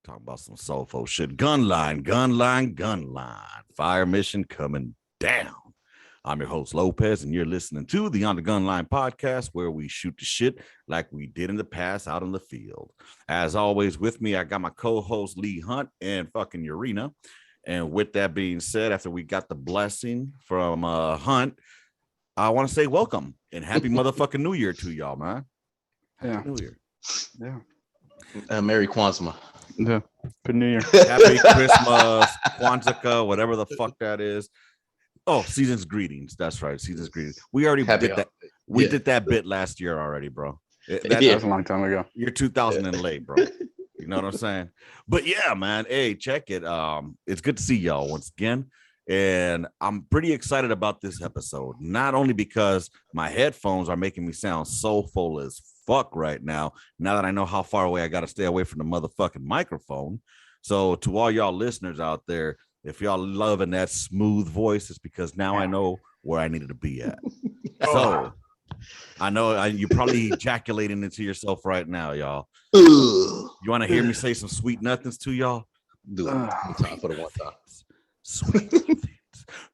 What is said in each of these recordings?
Talking about some soulful shit. Gunline. Fire mission coming down. I'm your host, Lopez, and you're listening to the On the Gunline podcast, where we shoot the shit like we did in the past out in the field. As always, with me, I got my co-host, Lee Hunt, and fucking Urena. And with that being said, after we got the blessing from Hunt, I want to say welcome and happy motherfucking New Year to y'all, man. Yeah. New Year. Yeah. Merry Kwanzaa. Yeah. Good New Year. Happy Christmas, Kwanzaa, whatever the fuck that is. Oh, season's greetings. That's right. Season's greetings. We already did that. We did that bit last year already, bro. That was a long time ago. You're 2000 and late, bro. You know what I'm saying? But yeah, man. Hey, check it. It's good to see y'all once again. And I'm pretty excited about this episode. Not only because my headphones are making me sound soulful as fuck right now that I know how far away I got to stay away from the motherfucking microphone. So to all y'all listeners out there, if y'all loving that smooth voice, it's because now I know where I needed to be at. So I know you're probably ejaculating into yourself right now, y'all. You want to hear me say some sweet nothings to y'all? Do it. One time for the one time. Sweet nothings.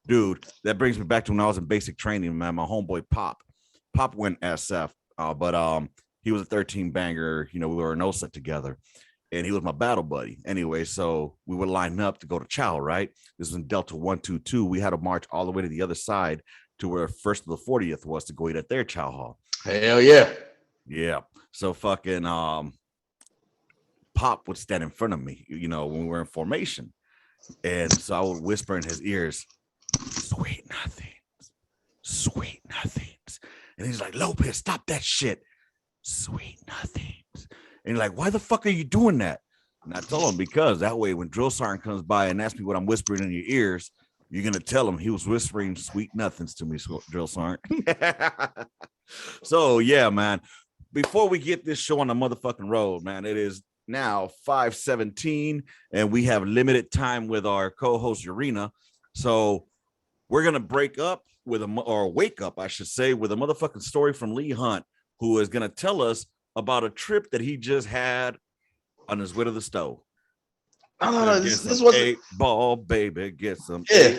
Dude, that brings me back to when I was in basic training, man. My homeboy Pop went SF, but he was a 13 banger. You know, we were an OSET together. And he was my battle buddy. Anyway, so we would line up to go to Chow, right? This was in Delta 122. We had to march all the way to the other side to where first of the 40th was to go eat at their Chow Hall. Hell yeah. Yeah. So fucking Pop would stand in front of me, you know, when we were in formation. And so I would whisper in his ears, sweet nothings, sweet nothings. And he's like, Lopez, stop that shit. Sweet nothings. And you're like, why the fuck are you doing that? And I told him, because that way when drill sergeant comes by and asks me what I'm whispering in your ears, you're going to tell him he was whispering sweet nothings to me, drill sergeant. So, yeah, man, before we get this show on the motherfucking road, man, it is now 5:17 and we have limited time with our co-host Urena. So we're going to break up with wake up, I should say, with a motherfucking story from Lee Hunt, who is going to tell us about a trip that he just had on his way to the stove. No, this wasn't 8-ball, baby. Get some. Yeah.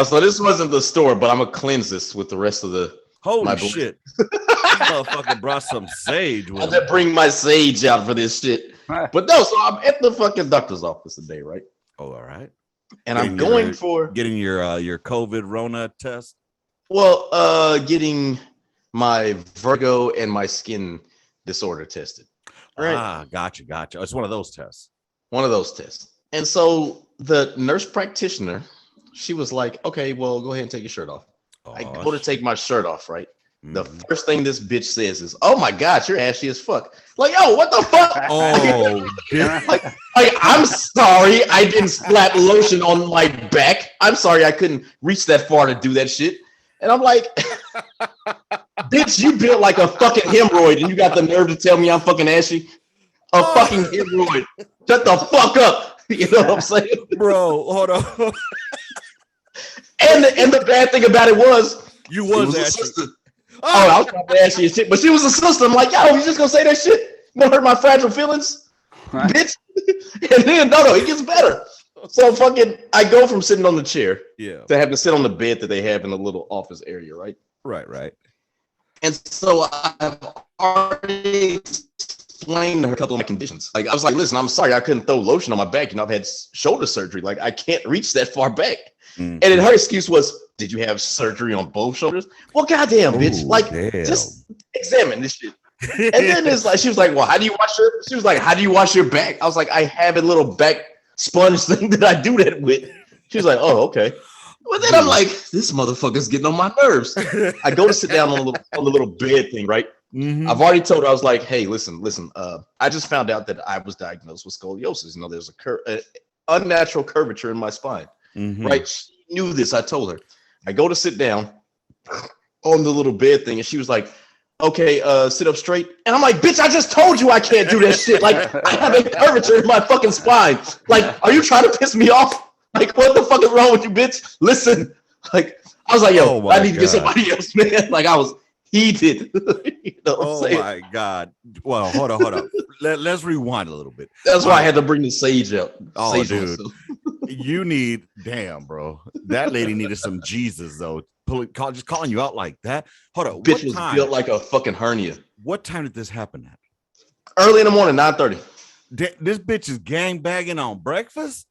So this wasn't the story, but I'm gonna cleanse this with the rest of the. Holy shit! Motherfucker brought some sage with him. I bring my sage out for this shit. But no, so I'm at the fucking doctor's office today, right? Oh, all right. And I'm going for getting your COVID Rona test. Well, getting my vertigo and my skin disorder tested. Right. Ah, gotcha. It's one of those tests. And so the nurse practitioner, she was like, okay, well, go ahead and take your shirt off. I go to take my shirt off, right? Mm-hmm. The first thing this bitch says is, oh my God, you're ashy as fuck. Like, yo, what the fuck? Oh, like, I'm sorry I didn't splat lotion on my back. I'm sorry I couldn't reach that far to do that shit. And I'm like, bitch, you built like a fucking hemorrhoid and you got the nerve to tell me I'm fucking ashy? A fucking hemorrhoid. Shut the fuck up. You know what I'm saying? Bro, hold on. And the bad thing about it was, you was a sister. Oh, I was probably ashy as shit, but she was a sister. I'm like, yo, you just gonna say that shit? You gonna hurt my fragile feelings? Bitch. And then, no, it gets better. So fucking, I go from sitting on the chair to having to sit on the bed that they have in the little office area, right? Right. And so I've already explained to her a couple of my conditions. Like, I was like, listen, I'm sorry I couldn't throw lotion on my back. You know, I've had shoulder surgery. Like, I can't reach that far back. Mm-hmm. And then her excuse was, did you have surgery on both shoulders? Well, goddamn, bitch. Like, just examine this shit. And then it's like, she was like, well, how do you wash your back? I was like, I have a little back sponge thing that I do that with. She was like, oh, okay. But then I'm like, this motherfucker's getting on my nerves. I go to sit down on the little bed thing, right? Mm-hmm. I've already told her, I was like, hey, listen. I just found out that I was diagnosed with scoliosis. You know, there's a unnatural curvature in my spine, right? She knew this. I told her. I go to sit down on the little bed thing, and she was like, okay, sit up straight. And I'm like, bitch, I just told you I can't do that shit. Like, I have a curvature in my fucking spine. Like, are you trying to piss me off? Like, what the fuck is wrong with you, bitch? Listen, like, I was like, yo, I need to get somebody else, man. Like, I was heated. You know what I'm Oh saying? my God. Well, hold on. Let's rewind a little bit. That's why I had to bring the sage out. Oh, Sage dude. myself. You need, damn, bro. That lady needed some Jesus, though. Just calling you out like that. Hold on. Bitch was built like a fucking hernia. What time did this happen at? Early in the morning, 9:30. This bitch is gang bagging on breakfast?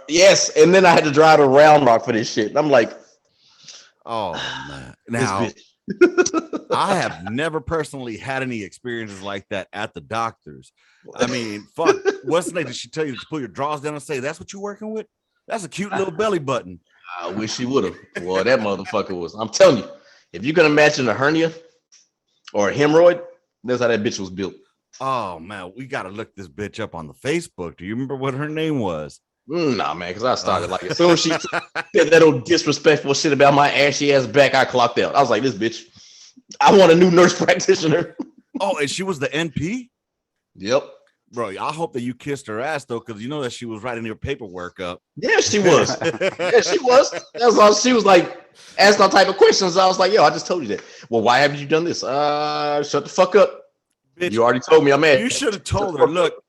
Yes, and then I had to drive to Round Rock for this shit. And I'm like, Oh, man. this Now, bitch. I have never personally had any experiences like that at the doctor's. I mean, fuck. What's the name? Did she tell you to pull your drawers down and say, that's what you're working with? That's a cute little belly button. I wish she would have. Well, that motherfucker was. I'm telling you, if you can imagine a hernia or a hemorrhoid, that's how that bitch was built. Oh, man. We got to look this bitch up on the Facebook. Do you remember what her name was? Nah, man, because I started like as soon as she said that old disrespectful shit about my ashy ass back, I clocked out. I was like, this bitch, I want a new nurse practitioner. Oh, and she was the NP? Yep. Bro, I hope that you kissed her ass, though, because you know that she was writing your paperwork up. Yeah, she was. Yeah, she was. That's all. She was like asking all type of questions. I was like, yo, I just told you that. Well, why haven't you done this? Shut the fuck up. Bitch, you already told me I'm mad. You should have told her, look,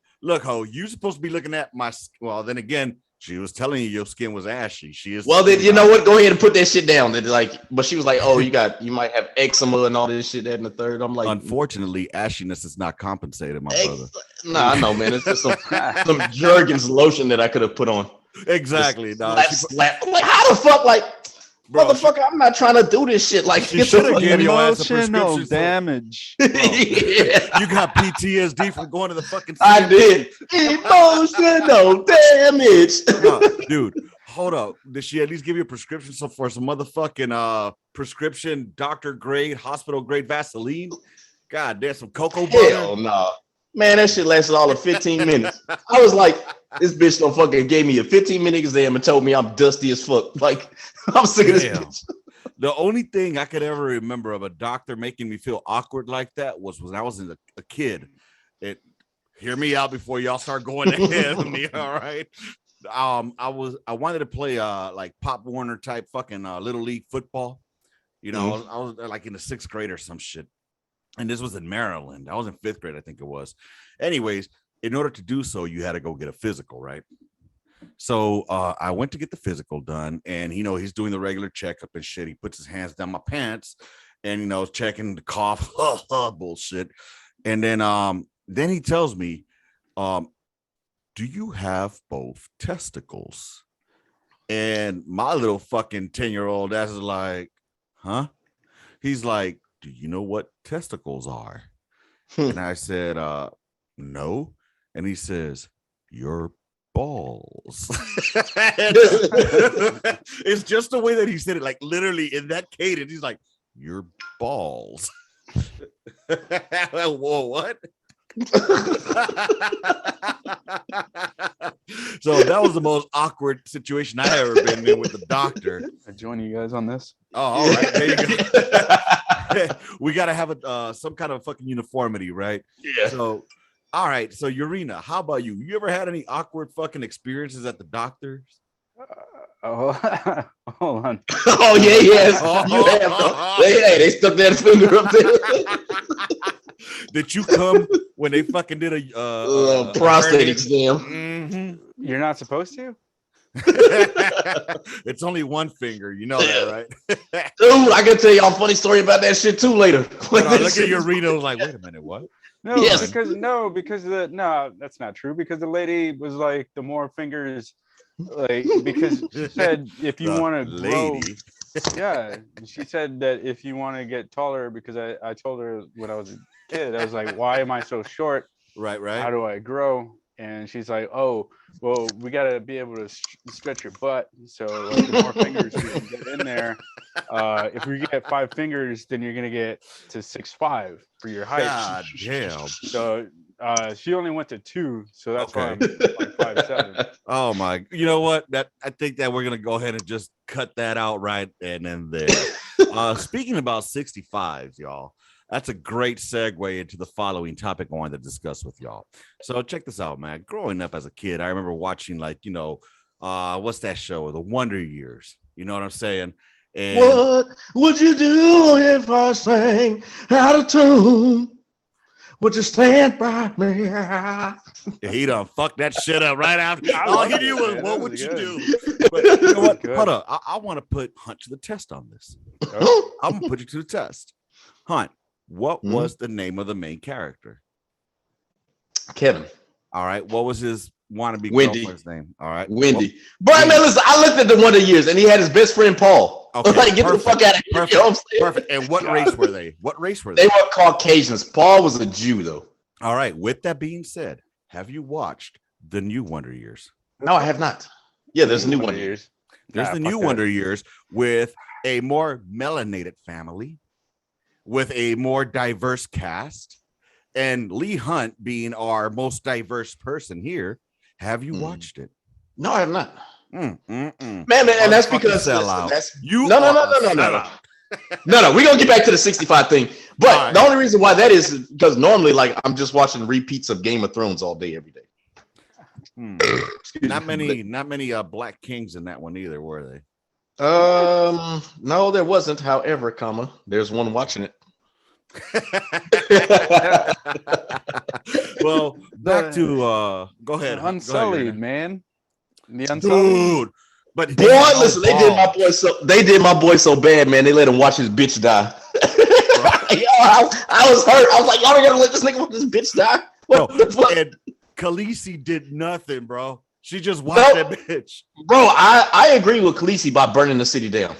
ho, you supposed to be looking at my. Well, then again, she was telling you your skin was ashy. She is. Well, then you know what? Go ahead and put that shit down. That like, but she was like, "Oh, you might have eczema and all this shit." That and the third. I'm like, unfortunately, ashiness is not compensated, my brother. Nah, I know, man. It's just some Jergens lotion that I could have put on. Exactly. Slap. Like, how the fuck, like, bro, motherfucker? I'm not trying to do this shit. Like, she should have given your ass a Emotional prescription. damage. Yeah. You got PTSD from going to the fucking. I did. Emotional damage. Dude, hold up. Did she at least give you a prescription for some motherfucking prescription doctor grade, hospital grade Vaseline? God damn, some cocoa butter. Hell no. Man, that shit lasted all of 15 minutes. I was like, this bitch don't fucking gave me a 15-minute exam and told me I'm dusty as fuck. Like, I'm sick of this bitch. The only thing I could ever remember of a doctor making me feel awkward like that was when I was a kid. Hear me out before y'all start going ahead of me, all right? I wanted to play like Pop Warner type fucking little league football. You know, I was like in the 6th grade or some shit. And this was in Maryland. I was in 5th grade, I think it was. Anyways, in order to do so, you had to go get a physical, right? So I went to get the physical done, and he's doing the regular checkup and shit. He puts his hands down my pants, and checking the cough, bullshit. And then he tells me, "Do you have both testicles?" And my little fucking 10-year-old ass is like, "Huh?" He's like, "Do you know what testicles are?" And I said, "No." And he says, "Your balls." It's just the way that he said it, like literally in that cadence. He's like, "Your balls." Whoa, what? So that was the most awkward situation I ever been in with the doctor. I join you guys on this. Oh, all right, there you go. We gotta have some kind of fucking uniformity, right? Yeah. So, all right. So, Urena, how about you? You ever had any awkward fucking experiences at the doctor's? Hold on. Oh yeah, yes. You have. They stuck that finger up there. Did you come when they fucking did a prostate exam? Mm-hmm. You're not supposed to? It's only one finger, you know that, right? Dude, I can tell y'all a funny story about that shit too later. Look at your Reno, like, wait a minute, what? No, Yes. because that's not true. Because the lady was like, the more fingers, like, because she said if you want to grow, yeah, she said that if you want to get taller, because I told her when I was a kid, I was like, why am I so short? Right. How do I grow? And she's like, oh, well, we got to be able to stretch your butt. So like, the more fingers we can get in there. If we get 5 fingers, then you're going to get to 6'5" for your height. God damn. So she only went to 2. So that's why I'm like 5'7". Oh my, you know what? I think that we're going to go ahead and just cut that out right and then there. Speaking about 65s, y'all. That's a great segue into the following topic I wanted to discuss with y'all. So check this out, man. Growing up as a kid, I remember watching what's that show? The Wonder Years. You know what I'm saying? And what would you do if I sang out of tune? Would you stand by me? he done fucked that shit up right after. I All he love knew it, was, man. what That would was you good. do? But you know what? Good. Hold up. I want to put Hunt to the test on this. Oh, I'm going to put you to the test. Hunt, what was the name of the main character? Kevin. All right. What was his wannabe Wendy. girlfriend's name? All right. Wendy. Well, Bro, man, listen, I looked at the Wonder Years and he had his best friend Paul. Okay, Like, get the fuck out of here. Perfect. You know what I'm saying? Perfect. And what race were they? What race were They they? were Caucasians. Paul was a Jew, though. All right. With that being said, have you watched the new Wonder Years? No, I have not. Yeah, there's a new Wonder Years. There's the new Wonder Years with a more melanated family, with a more diverse cast, and Lee Hunt being our most diverse person here. Have you watched it? No, I have not. Man, and that's because that's you. No. No, we're gonna get back to the 65 thing. But the only reason why that is because normally, like, I'm just watching repeats of Game of Thrones all day, every day. Not many black kings in that one either, were they? No, there wasn't. However, there's one watching it. Well, back to go ahead. Unsullied, man. The Unsullied. Dude. But boy, listen, they did my boy so bad, man. They let him watch his bitch die. Yo, I was hurt. I was like, y'all are gonna let this nigga watch this bitch die? What the fuck? And Khaleesi did nothing, bro. She just watched that bitch. Bro, I agree with Khaleesi by burning the city down.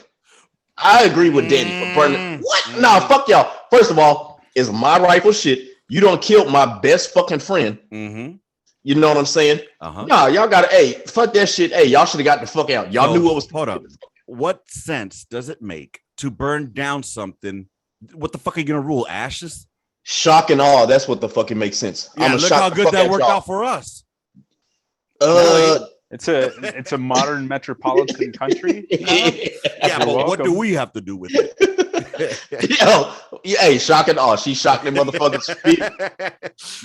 I agree with Danny for burning. What? Nah, fuck y'all. First of all, it's my rifle shit. You don't kill my best fucking friend. You know what I'm saying? Nah, y'all gotta, fuck that shit. Y'all should have got the fuck out. Y'all knew what was. Hold up. What sense does it make to burn down something? What the fuck are you gonna rule? Ashes? Shock and awe. That's what the fucking makes sense. Yeah, look how good that worked out for us. It's a modern metropolitan country. Yeah, but what do we have to do with it? Shock and awe. She shocked them motherfuckers.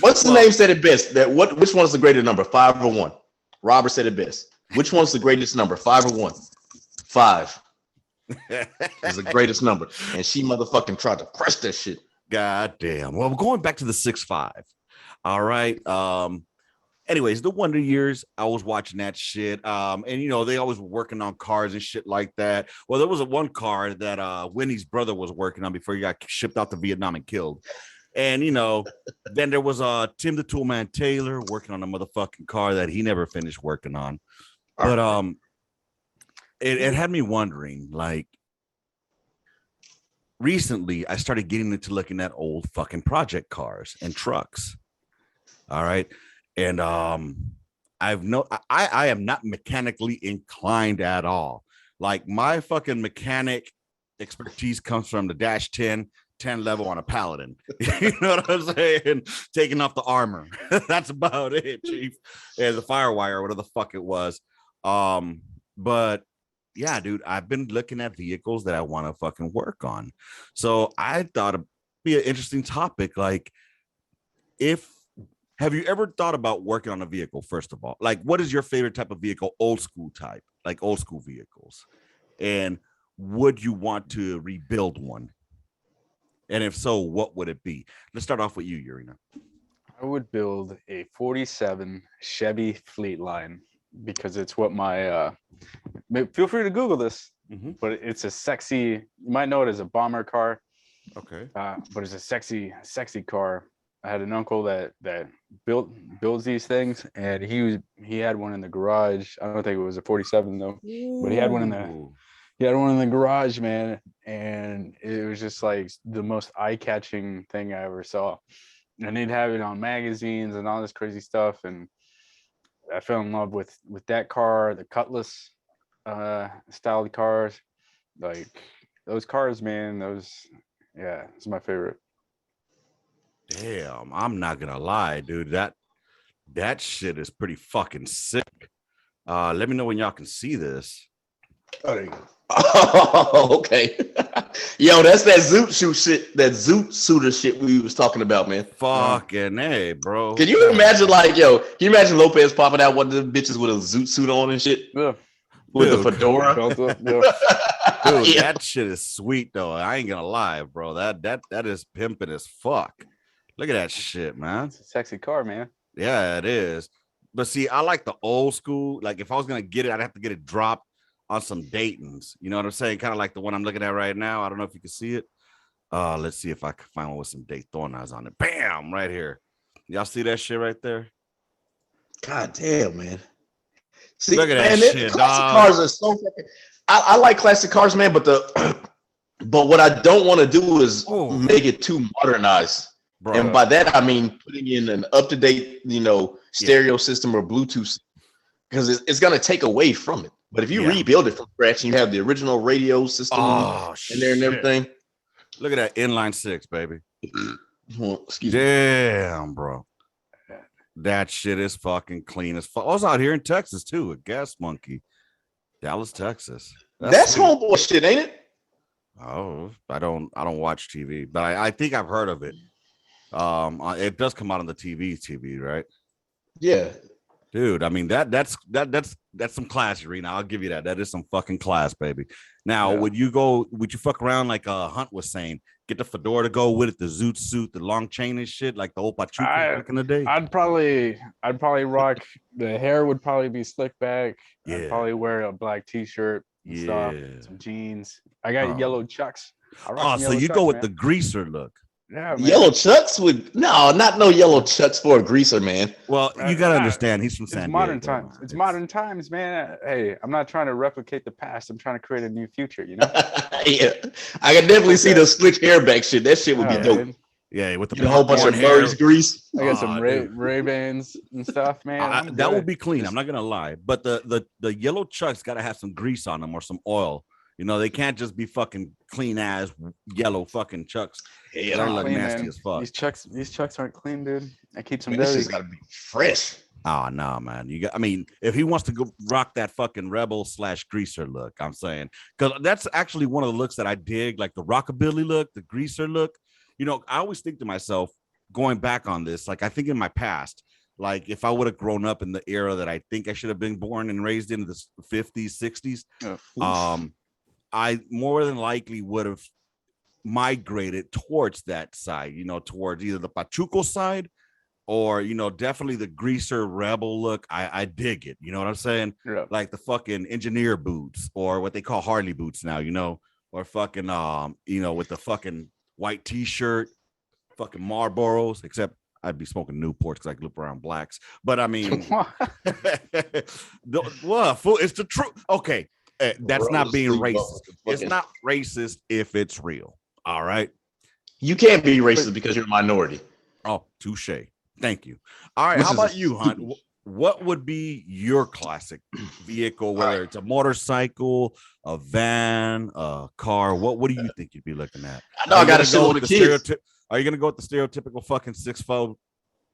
What's the name said it best? Which one's the greatest number? 5 or 1? Robert said it best. Which one's the greatest number? 5 or 1? 5 is the greatest number. And she motherfucking tried to crush that shit. God damn. Well, we're going back to the 6'5". All right. Anyways, the Wonder Years, I was watching that shit. And you know, they always were working on cars and shit like that. Well, there was one car that Winnie's brother was working on before he got shipped out to Vietnam and killed. And you know, then there was Tim the Toolman Taylor working on a motherfucking car that he never finished working on. But it had me wondering, like, recently I started getting into looking at old fucking project cars and trucks. All right. And I am not mechanically inclined at all. Like, my fucking mechanic expertise comes from the dash 10 level on a Paladin. You know what I'm saying? Taking off the armor. That's about it, Chief. And the Firewire, whatever the fuck it was. But yeah, dude, I've been looking at vehicles that I want to fucking work on. So I thought it'd be an interesting topic. Like, have you ever thought about working on a vehicle, first of all? Like, what is your favorite type of vehicle? Old school type, like old school vehicles. And would you want to rebuild one? And if so, what would it be? Let's start off with you, Urina. I would build a 47 Chevy Fleetline because it's what my feel free to Google this, but it's a sexy, you might know it as a bomber car. Okay. But it's a sexy car. I had an uncle that builds these things, and he had one in the garage. I don't think it was a 47 though, but he had one in the garage, man. And it was just like the most eye-catching thing I ever saw. And they'd have it on magazines and all this crazy stuff. And I fell in love with that car, the Cutlass styled cars, like those cars, man. It's my favorite. Damn, I'm not gonna lie, dude. That shit is pretty fucking sick. Let me know when y'all can see this. Oh, there you go. Oh, okay. Yo, that's that zoot shoot shit, that zoot suiter shit we was talking about, man. Fucking A, bro. Can you imagine, like, can you imagine Lopez popping out one of them bitches with a zoot suit on and shit? Yeah. With the fedora? Dude, Yeah. that shit is sweet though. I ain't gonna lie, bro. That is pimping as fuck. Look at that shit, man. It's a sexy car, man. Yeah, it is. But see, I like the old school. Like if I was gonna get it, I'd have to get it dropped on some Daytons. You know what I'm saying? Kind of like the one I'm looking at right now. I don't know if you can see it. Let's see if I can find one with some Daytonas on it. Bam, right here. Y'all see that shit right there? God damn, man. See, Look at that man, shit, classic dog. cars are so fucking. I like classic cars, man, but but what I don't want to do is Oh. make it too modernized. Bro. And by that I mean putting in an up-to-date, stereo system or Bluetooth, because it's gonna take away from it. But if you rebuild it from scratch and you have the original radio system in there and everything. Look at that inline six, baby. Excuse me. Damn, bro. That shit is fucking clean as fuck. I was out here in Texas too, a Gas Monkey, Dallas, Texas. That's homeboy shit, ain't it? Oh, I don't watch TV, but I think I've heard of it. It does come out on the TV, right? Yeah, dude. I mean that's some class, Rena. I'll give you that. That is some fucking class, baby. Now, would you fuck around like Hunt was saying? Get the fedora to go with it, the zoot suit, the long chain and shit, like the old Pachuca back in the day. I'd probably rock. The hair would probably be slicked back. Yeah. I'd probably wear a black t-shirt and stuff, some jeans. I got yellow Chucks. So you go with the greaser look. Yeah, man. Yellow Chucks not no yellow Chucks for a greaser, man. Well, you gotta understand, he's from San Diego. Modern times. It's modern times, man. Hey, I'm not trying to replicate the past. I'm trying to create a new future. You know. Yeah, I can definitely see the slick hair back shit. That shit would be dope. Man. Yeah, with a whole bunch of Murray's grease. I got some Ray-Bans and stuff, man. That would be clean. I'm not gonna lie, but the yellow Chucks gotta have some grease on them or some oil. You know, they can't just be fucking clean ass yellow fucking Chucks. Yeah, they look clean, nasty man. as fuck. These Chucks aren't clean, dude. I keep some This dirty. shit's gotta be fresh. Oh no, man. I mean, if he wants to go rock that fucking rebel / greaser look, I'm saying, because that's actually one of the looks that I dig, like the rockabilly look, the greaser look. You know, I always think to myself, going back on this, like I think in my past, like if I would have grown up in the era that I think I should have been born and raised in the 50s, 60s, I more than likely would have migrated towards that side, towards either the Pachuco side or, definitely the greaser rebel look. I dig it. You know what I'm saying? Yeah. Like the fucking engineer boots or what they call Harley boots now, or fucking, with the fucking white t-shirt, fucking Marlboros, except I'd be smoking Newports because I could look around blacks. But I mean, what? It's the truth. Okay. That's not being racist. It's not racist if it's real. All right. You can't be racist because you're a minority. Oh, touche. Thank you. All right. How about you, Hunt? What would be your classic vehicle, whether it's a motorcycle, a van, a car? What do you think you'd be looking at? I know I got a shitload of kids. Are you gonna go with the stereotypical fucking 6'4"?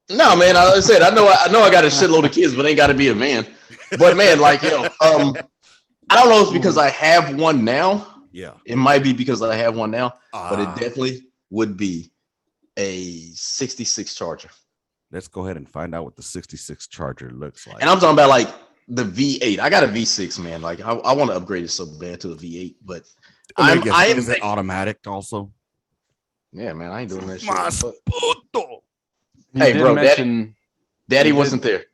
No, man. I said I know I got a shitload of kids, but ain't got to be a van. But man, like I don't know if it's because I have one now. Yeah. It might be because I have one now, but it definitely would be a 66 Charger. Let's go ahead and find out what the 66 Charger looks like. And I'm talking about like the V8. I got a V6, man. Like I want to upgrade it so bad to a V8, but is it automatic also? Yeah, man. I ain't doing that shit. Hey, bro, Daddy wasn't there.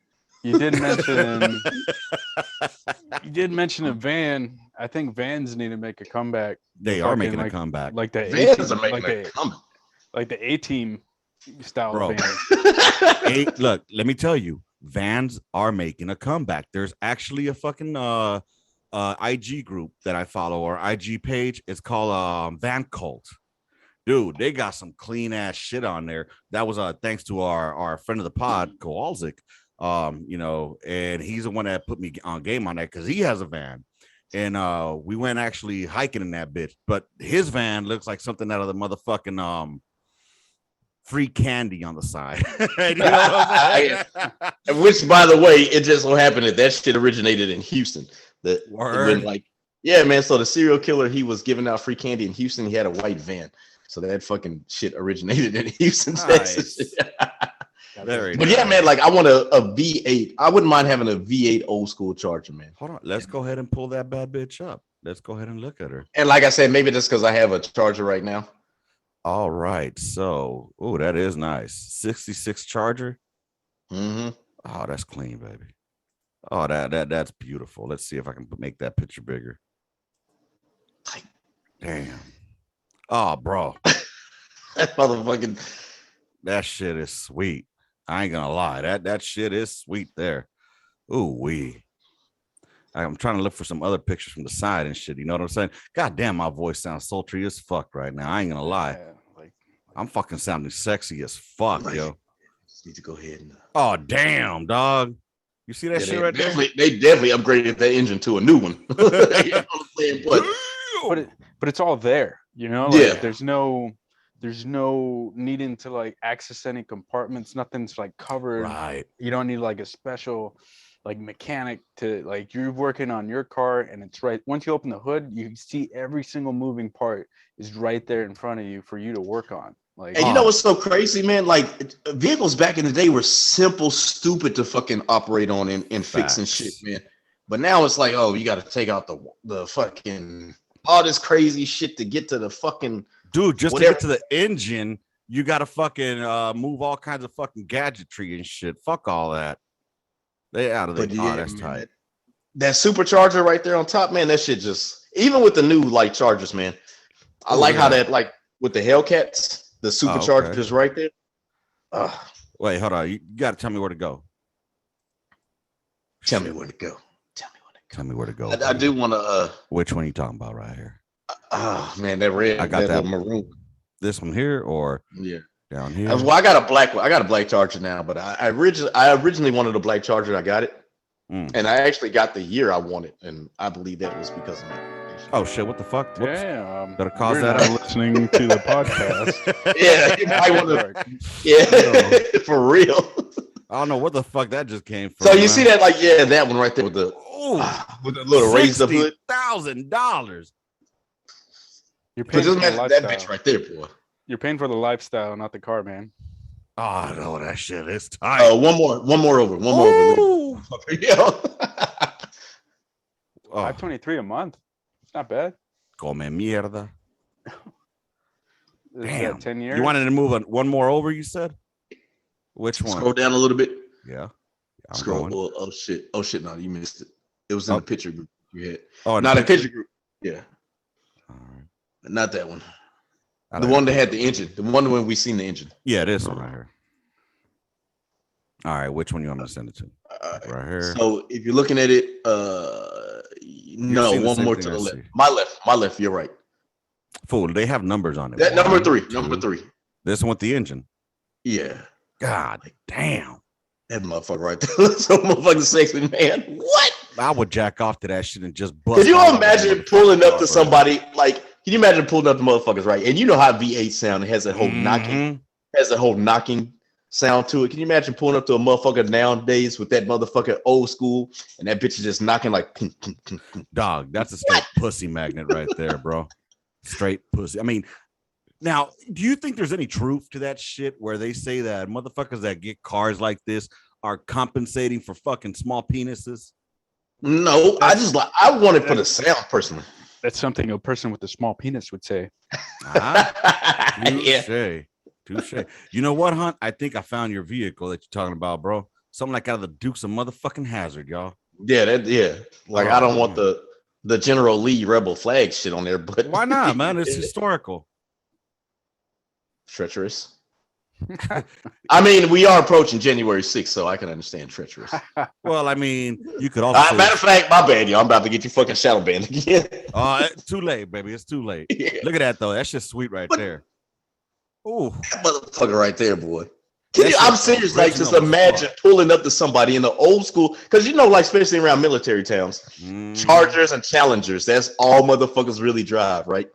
You did mention a van. I think vans need to make a comeback. They are making a comeback. Like the vans are making a comeback. Like the A-Team style vans. Look, let me tell you, vans are making a comeback. There's actually a fucking IG group that I follow, or IG page. It's called Van Cult. Dude, they got some clean ass shit on there. That was thanks to our friend of the pod, Kowalczyk. And he's the one that put me on game on that because he has a van, and we went actually hiking in that bitch. But his van looks like something out of the motherfucking free candy on the side. You know what I'm saying? Which, by the way, it just so happened that shit originated in Houston. Yeah, man. So the serial killer, he was giving out free candy in Houston. He had a white van, so that fucking shit originated in Houston, Texas. But yeah, man, like I want a V8. I wouldn't mind having a V8 old school Charger, man. Hold on, let's go ahead and pull that bad bitch up. Let's go ahead and look at her. And like I said, maybe just because I have a Charger right now. All right. So, oh, that is nice. 66 Charger. Mm-hmm. Oh, that's clean, baby. Oh, that's beautiful. Let's see if I can make that picture bigger. Damn. Oh, bro. That motherfucking. That shit is sweet. I ain't gonna lie. That shit is sweet there. Ooh, wee. I'm trying to look for some other pictures from the side and shit. You know what I'm saying? God damn, my voice sounds sultry as fuck right now. I ain't gonna lie. Yeah, I'm fucking sounding sexy as fuck, yo. Just need to go ahead and. Oh, damn, dog. You see that shit right there? They definitely upgraded that engine to a new one. You know but it's all there, you know. Like, there's no needing to like access any compartments. Nothing's like covered. Right. You don't need like a special like mechanic to like, you're working on your car and it's right. Once you open the hood, you see every single moving part is right there in front of you for you to work on. Like, and you know what's so crazy, man? Like, vehicles back in the day were simple, stupid to fucking operate on and fix and shit, man. But now it's like, oh, you got to take out the fucking all this crazy shit to get to the fucking dude. Just whatever. to get to the engine, you got to fucking move all kinds of fucking gadgetry and shit. Fuck all that. They out of there. Oh, that's tight. That supercharger right there on top, man. That shit just, even with the new like Chargers, man. I like how that, like with the Hellcats, the supercharger is right there. Wait, hold on. You got to tell me where to go. Tell me where to go. Tell me where to go. I do want to. Which one are you talking about right here? Oh man, that red. I got that maroon. This one here, or down here. Well, I got a black one. I got a black Charger now, but I originally wanted a black Charger. I got it, and I actually got the year I wanted, and I believe that was because of that. Oh shit! What the fuck? Whoops. Yeah, gotta cause that. Listening to the podcast. Yeah, you might want to. Yeah, for real. I don't know what the fuck that just came from. So you see that, like, that one right there with the little raised up hood. $60,000. You're paying for that bitch right there, boy. You're paying for the lifestyle, not the car, man. Oh no, that shit is tight. One more over. Yeah. 523 a month. It's not bad. Come mierda. Damn. 10 years. You wanted to move one more over, you said? Which one? Scroll down a little bit. Yeah. Scroll. Oh shit. No, you missed it. It was in the picture group you had. Oh, not a picture group. Yeah. All right. Not that one. The one that had the engine. The one when we seen the engine. Yeah, this one right here. All right, which one you want me to send it to? Right here. So if you're looking at it, no, one more to the left. My left. You're right. Fool, they have numbers on it. That number three. This one with the engine. Yeah. God damn. That motherfucker right there. So motherfucking sexy, man. What? I would jack off to that shit and just bust. Could you imagine pulling up to somebody like? Can you imagine pulling up to motherfuckers, right? And you know how V8 sound. It has that whole knocking sound to it. Can you imagine pulling up to a motherfucker nowadays with that motherfucker old school and that bitch is just knocking like dog? That's a straight pussy magnet right there, bro. Straight pussy. I mean, now, do you think there's any truth to that shit where they say that motherfuckers that get cars like this are compensating for fucking small penises? No, I want it for the sound personally. That's something a person with a small penis would say. Touche. You know what, Hunt? I think I found your vehicle that you're talking about, bro. Something like out of the Dukes of motherfucking Hazzard, y'all. Yeah. Like, I don't want the General Lee Rebel flag shit on there, but why not, man? It's historical. Treacherous. I mean, we are approaching January 6th, so I can understand treacherous. Well, I mean, you could also matter of fact, my bad, y'all. I'm about to get you fucking shadow banned again. Too late, baby. It's too late. Yeah. Look at that though. That's just sweet right there. Ooh, that motherfucker right there, boy. I'm serious. Like, just imagine pulling up to somebody in the old school, because like, especially around military towns, Chargers and Challengers. That's all motherfuckers really drive, right?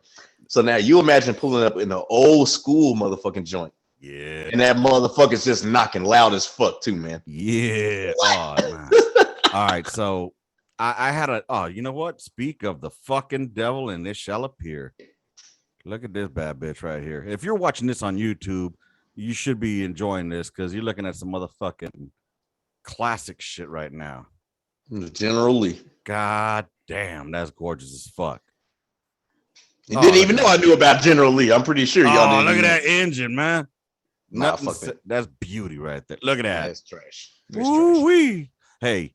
So now you imagine pulling up in the old school motherfucking joint. Yeah. And that motherfucker's just knocking loud as fuck too, man. Yeah. Man. All right. So I had you know what? Speak of the fucking devil, and this shall appear. Look at this bad bitch right here. If you're watching this on YouTube, you should be enjoying this because you're looking at some motherfucking classic shit right now. General Lee. God Damn, that's gorgeous as fuck. You didn't even know I knew about General Lee. I'm pretty sure y'all didn't. Look at that engine, man. Nah, fuck that. That's beauty right there. Look at that. That's trash. Ooh-wee. Hey,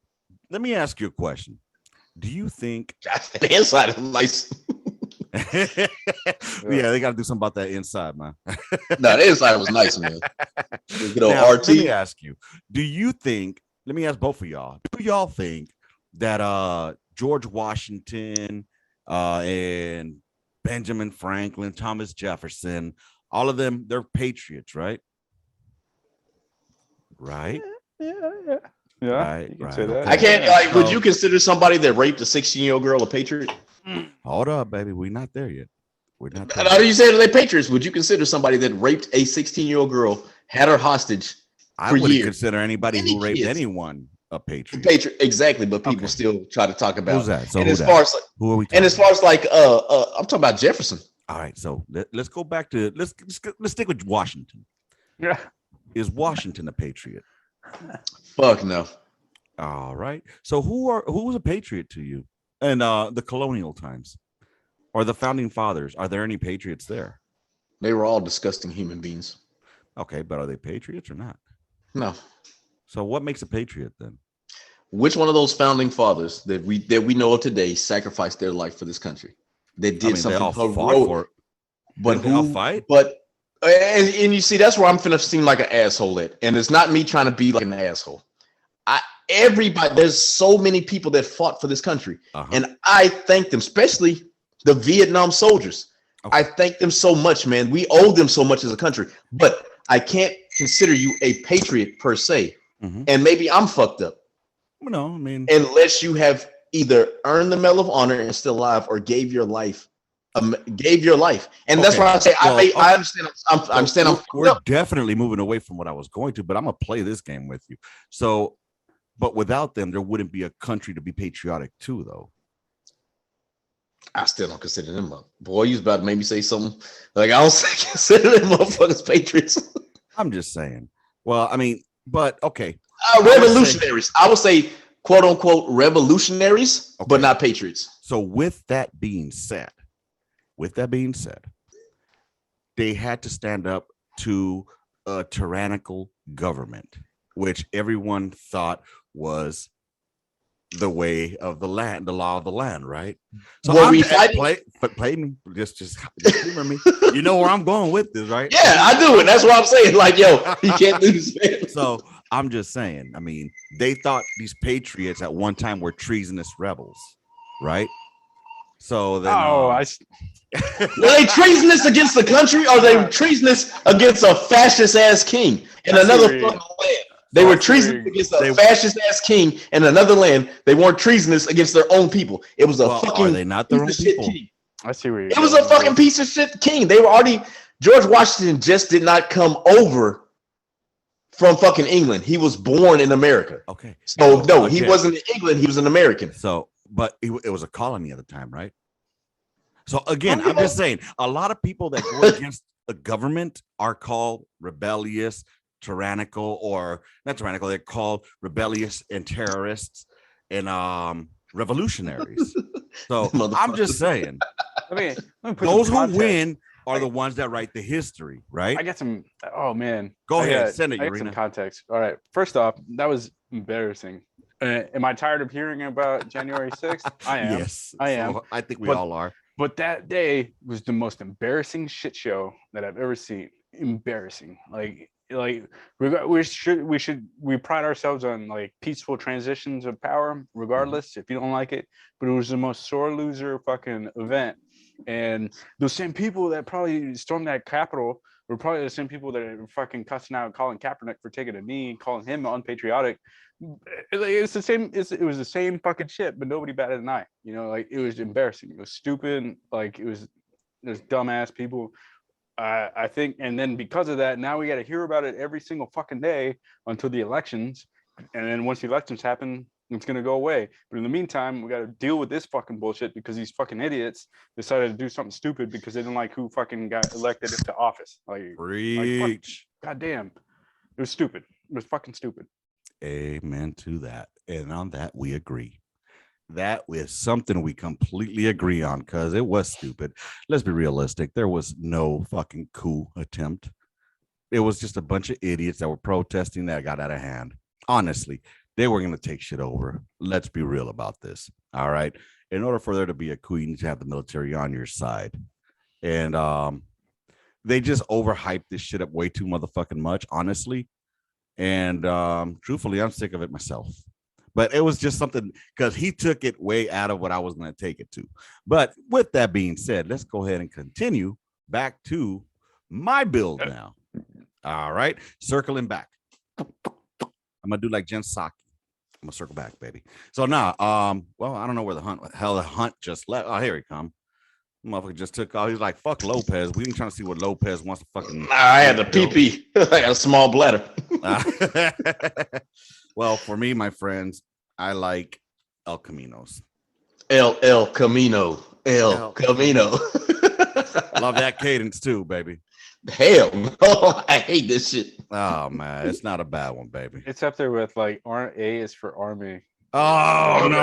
let me ask you a question. Do you think the inside is nice? Yeah, they got to do something about that inside, man. No, the inside was nice, man. Now, RT. let me ask you, do you think, let me ask both of y'all, do y'all think that George Washington and Benjamin Franklin, Thomas Jefferson, all of them, they're patriots, right? Right? Yeah. Right, You can right, say that. okay. I can't, like, would you consider somebody that raped a 16-year-old girl a patriot? Hold up, baby. We're not there yet. We're not there. How do you say they're patriots? Would you consider somebody that raped a 16-year-old girl, had her hostage I for wouldn't years? consider anybody Any who raped kids. anyone a patriot. Patriot, exactly, but people Okay. still try to talk about. Who's that? So and who as that? far as like, Who are we talking and as far as like, I'm talking about Jefferson. All right, so let's go back to let's stick with Washington. Yeah. Is Washington a patriot? Fuck no. All right. So who was a patriot to you in the colonial times or the founding fathers? Are there any patriots there? They were all disgusting human beings. Okay, but are they patriots or not? No. So what makes a patriot then? Which one of those founding fathers that we know of today sacrificed their life for this country? They did something they all fought heroic, for it. but Didn't they all fight? But and you see, that's where I'm finna seem like an asshole at, and it's not me trying to be like an asshole. Everybody, there's so many people that fought for this country, and I thank them, especially the Vietnam soldiers. Okay. I thank them so much, man. We owe them so much as a country, but I can't consider you a patriot per se. And maybe I'm fucked up. No, I mean, unless you have either earned the Medal of Honor and still alive, or gave your life, and that's why I say I understand. I understand. We're definitely moving away from what I was going to, but I'm gonna play this game with you. So, but without them, there wouldn't be a country to be patriotic to, though. I still don't consider them up. Boy, you was about to make me say something like I don't consider them motherfuckers patriots. I'm just saying. Well, I mean, but okay. Revolutionaries. I would say, quote unquote, revolutionaries, but not patriots. So with that being said, they had to stand up to a tyrannical government, which everyone thought was the way of the land, the law of the land, right? So play me, just humor me. You know where I'm going with this, right? Yeah, I do, and that's what I'm saying. Like, yo, you can't do this, man. So I'm just saying. I mean, they thought these patriots at one time were treasonous rebels, right? So then, were they treasonous against the country, or they treasonous against a fascist ass king in another fucking land? They were treasonous against a fascist ass king in another land. They weren't treasonous against their own people. It was a fucking. Are they not their own people? I see where you're It was a fucking piece of shit king. They were already. George Washington just did not come over from fucking England. He was born in America. Okay. So no, he wasn't in England. He was an American. So, but it was a colony at the time, right? So again, I'm just saying, a lot of people that go against the government are called rebellious, tyrannical, or not tyrannical. They're called rebellious and terrorists and revolutionaries. So I'm just saying, let me put those who win are the ones that write the history, right? I got some. Oh man, go ahead, send it. I got some context. All right, first off, that was embarrassing. Am I tired of hearing about January 6th? I am. Yes, I am. So I think we all are. But that day was the most embarrassing shit show that I've ever seen. Embarrassing. Like we pride ourselves on like peaceful transitions of power, regardless if you don't like it. But it was the most sore loser fucking event. And those same people that probably stormed that Capitol were probably the same people that are fucking cussing out Colin Kaepernick for taking a knee, calling him unpatriotic. It's the same. It was the same fucking shit, but nobody batted an eye. You know, like it was embarrassing. It was stupid. Like there's dumbass people. I think, and then because of that, now we got to hear about it every single fucking day until the elections, and then once the elections happen, it's gonna go away. But in the meantime, we got to deal with this fucking bullshit because these fucking idiots decided to do something stupid because they didn't like who fucking got elected into office. Preach. Goddamn, it was stupid. It was fucking stupid. Amen to that. And on that, we agree. that is something we completely agree on because it was stupid. Let's be realistic. There was no fucking coup attempt. It was just a bunch of idiots that were protesting that got out of hand. Honestly, they were going to take shit over. Let's be real about this. All right. In order for there to be a coup, you need to have the military on your side. And they just overhyped this shit up way too motherfucking much, honestly. And truthfully, I'm sick of it myself. But it was just something because he took it way out of what I was going to take it to. But with that being said, let's go ahead and continue back to my build now. All right. Circling back. I'm going to do like Jen Psaki. I'm going to circle back, baby. So now, well, I don't know where the hunt just left. Oh, here he come. Motherfucker just took off. He's like, fuck Lopez. We ain't trying to see what Lopez wants to fucking. I had a pee. I got a small bladder. Well, for me, my friends, I like El Caminos. El Camino. El Camino. Love that cadence too, baby. Hell no. I hate this shit. Oh, man. It's not a bad one, baby. It's up there with like A is for Army. Oh, no.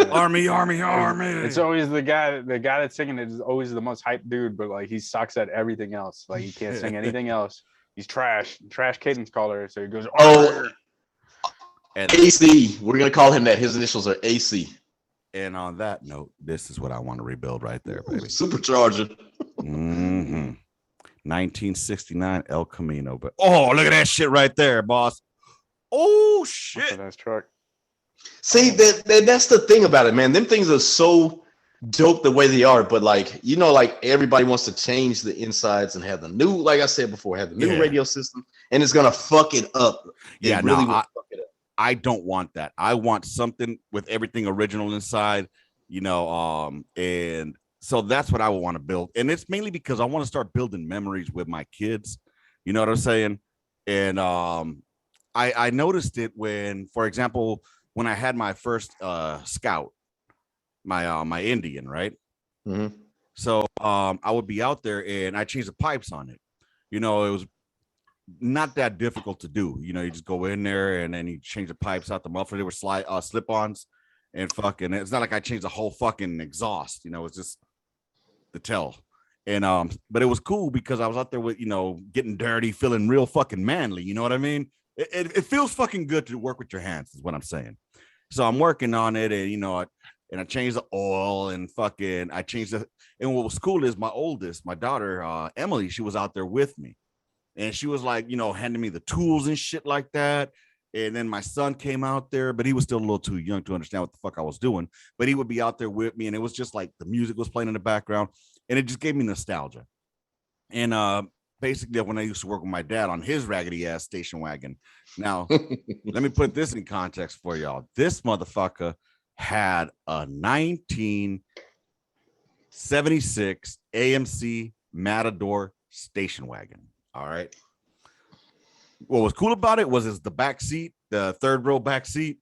Army. It's always the guy that's singing it is always the most hyped dude, but like he sucks at everything else. Like he can't sing anything else. He's trash cadence caller. So he goes, and AC. We're gonna call him that. His initials are AC. And on that note, this is what I want to rebuild right there, baby. Supercharger. 1969 El Camino. But look at that shit right there, boss. Oh shit. That's a nice truck. See, that's the thing about it, man. Them things are so dope the way they are, but like, you know, like everybody wants to change the insides and have the new, like I said before, have the new radio system, and it's gonna fuck it up. I don't want that. I want something with everything original inside, you know, and so that's what I would want to build. And it's mainly because I want to start building memories with my kids. You know what I'm saying? And I noticed it when, for example, when I had my first scout, my Indian, right? Mm-hmm. So I would be out there and I changed the pipes on it. You know, it was not that difficult to do. You know, you just go in there and then you change the pipes out the muffler. They were slip-ons and fucking. It's not like I changed the whole fucking exhaust. You know, it's just the tail. And but it was cool because I was out there with, you know, getting dirty, feeling real fucking manly. You know what I mean? It feels fucking good to work with your hands, is what I'm saying. So I'm working on it, and you know, and I changed the oil and fucking I changed the. And what was cool is my oldest, my daughter Emily, she was out there with me, and she was like, you know, handing me the tools and shit like that. And then my son came out there, but he was still a little too young to understand what the fuck I was doing. But he would be out there with me, and it was just like the music was playing in the background, and it just gave me nostalgia. And basically, when I used to work with my dad on his raggedy ass station wagon. Now, let me put this in context for y'all. This motherfucker had a 1976 AMC Matador station wagon. All right. What was cool about it was the back seat, the third row back seat.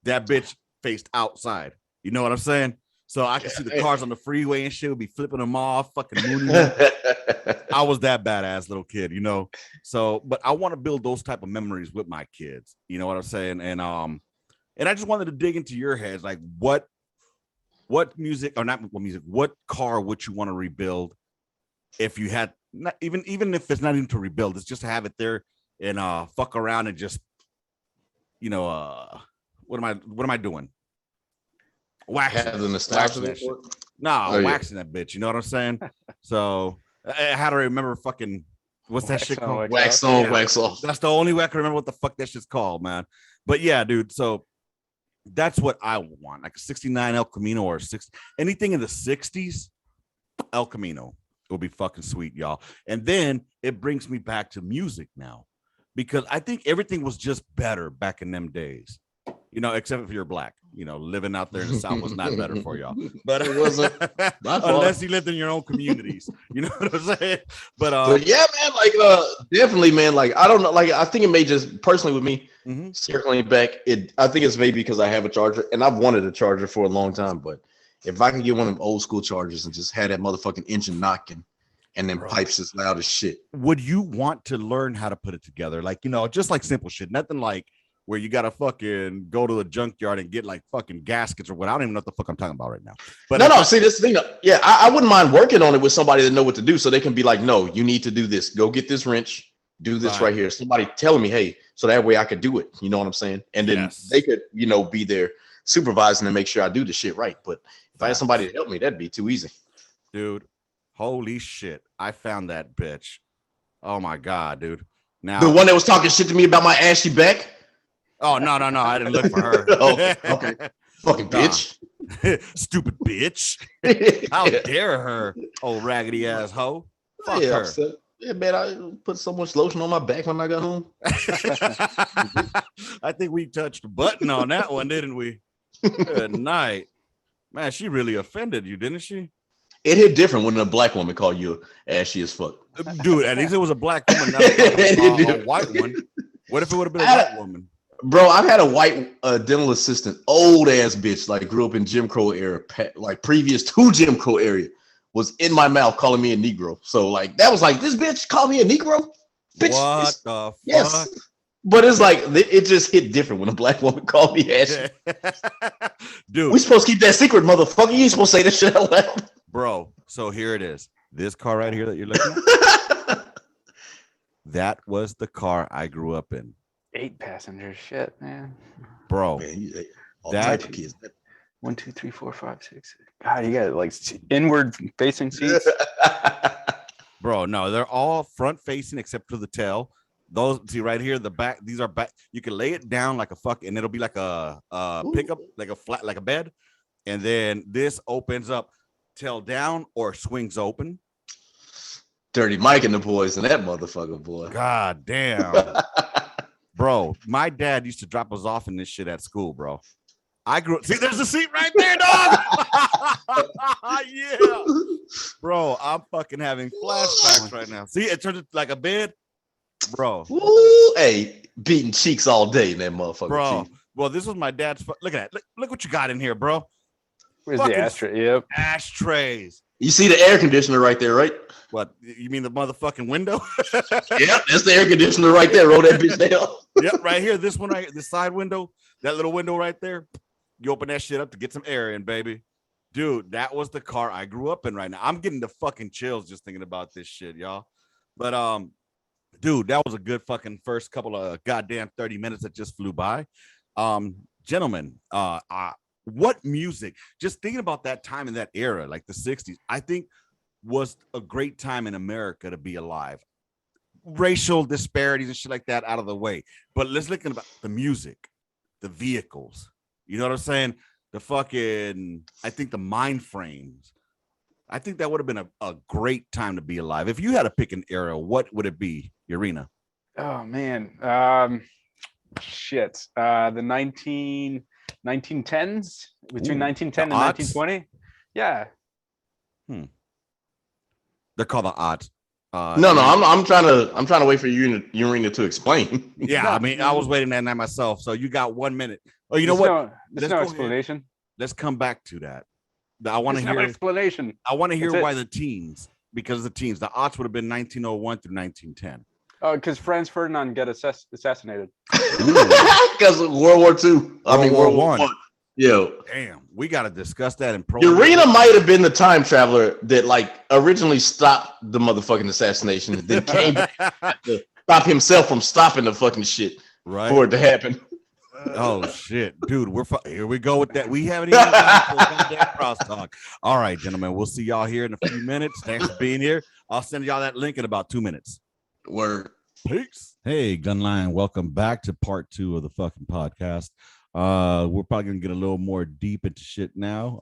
That bitch faced outside. You know what I'm saying? So I could see the cars on the freeway and shit would be flipping them off, fucking mooning. I was that badass little kid, you know. So, but I want to build those type of memories with my kids. You know what I'm saying? And I just wanted to dig into your heads, like what music, or not what music, what car would you want to rebuild if you had, not even if it's not even to rebuild, it's just to have it there and fuck around and just, you know, what am I doing? Waxing the nostalgia. Waxing that bitch. You know what I'm saying? So I had to remember fucking what's that shit called? Wax on, wax off. That's the only way I can remember what the fuck that shit's called, man. But yeah, dude. So that's what I want, like a 69 El Camino or anything in the 60s. El Camino will be fucking sweet, y'all. And then it brings me back to music now, because I think everything was just better back in them days. You know, except if you're black, you know, living out there in the South was not better for y'all. But it wasn't unless you lived in your own communities. You know what I'm saying? But yeah, man, like definitely, man. Like I don't know, like I think it may just personally with me circling back. I think it's maybe because I have a charger and I've wanted a charger for a long time. But if I can get one of them old school chargers and just have that motherfucking engine knocking and then pipes as loud as shit. Would you want to learn how to put it together? Like, you know, just like simple shit, nothing like where you gotta fucking go to a junkyard and get like fucking gaskets or what. I don't even know what the fuck I'm talking about right now. But no, see this thing. Yeah, I wouldn't mind working on it with somebody that know what to do, so they can be like, no, you need to do this. Go get this wrench. Do this right here. Somebody telling me, hey, so that way I could do it. You know what I'm saying? And then they could, be there supervising and make sure I do the shit right. But if I had somebody to help me, that'd be too easy. Dude, holy shit. I found that bitch. Oh my God, dude. Now the one that was talking shit to me about my ashy back. Oh, no. I didn't look for her. Okay. Fucking bitch. Stupid bitch. How dare her, old raggedy ass hoe. Fuck her. Upset. Yeah, man, I put so much lotion on my back when I got home. I think we touched a button on that one, didn't we? Good night. Man, she really offended you, didn't she? It hit different when a black woman called you ashy as fuck. Dude, at least it was a black woman, not a white one. What if it would have been a white woman? Bro, I've had a white dental assistant, old ass bitch, like grew up in Jim Crow era, like previous to Jim Crow area, was in my mouth calling me a Negro. So like that was like, this bitch called me a Negro? Bitch, what the fuck? Yes. But it's like it just hit different when a black woman called me ashy. Dude, we supposed to keep that secret, motherfucker. You ain't supposed to say this shit out loud. Bro, so here it is. This car right here that you're looking at, that was the car I grew up in. 8 passengers, shit, man. Bro, man, that kids. 1, 2, 3, 4, 5, 6. God, you got like inward facing seats. Bro, no, they're all front facing except for the tail. Those, see right here, the back, these are back. You can lay it down like a fuck, and it'll be like a pickup, like a flat, like a bed. And then this opens up, tail down, or swings open. Dirty Mike and the boys and that motherfucker, boy. God damn. Bro, my dad used to drop us off in this shit at school, bro. I grew up. See, there's a seat right there, dog. Yeah. Bro, I'm fucking having flashbacks right now. See, it turned into like a bed. Bro. Ooh, hey, beating cheeks all day in that motherfucker. Bro. Cheek. Well, this was my dad's. Look at that. Look what you got in here, bro. Where's the ashtray? Yep. Ashtrays. You see the air conditioner right there, right? What? You mean the motherfucking window? Yep, that's the air conditioner right there. Roll that bitch down. Yep, right here. This one right here, the side window, that little window right there. You open that shit up to get some air in, baby. Dude, that was the car I grew up in right now. I'm getting the fucking chills just thinking about this shit, y'all. But dude, that was a good fucking first couple of goddamn 30 minutes that just flew by. Gentlemen, what music, just thinking about that time in that era, like the 60s, I think was a great time in America to be alive. Racial disparities and shit like that out of the way. But let's look about the music, the vehicles. You know what I'm saying? The fucking, I think the mind frames. I think that would have been a great time to be alive. If you had to pick an era, what would it be, Urena? Oh, man. Shit. The 1910s, between 1910 and 1920. Yeah. They're called the odds. No, I'm trying to wait for Urena to explain. Yeah, I mean, I was waiting that night myself. So you got 1 minute. Oh, you know what? There's no explanation. Let's come back to that. I want to hear no explanation. I want to hear why the teens, because the teens, the odds would have been 1901 through 1910. Oh, because Franz Ferdinand got assassinated. Because of World War II. World War I. Yo, damn, we got to discuss that in pro. Urena might have been the time traveler that like originally stopped the motherfucking assassination, then came back to stop himself from stopping the fucking shit for it to happen. Oh shit, dude, here we go with that. We haven't even gotten that crosstalk. All right, gentlemen, we'll see y'all here in a few minutes. Thanks for being here. I'll send y'all that link in about 2 minutes. Word. Peace. Hey, Gunline, welcome back to part 2 of the fucking podcast. We're probably gonna get a little more deep into shit now.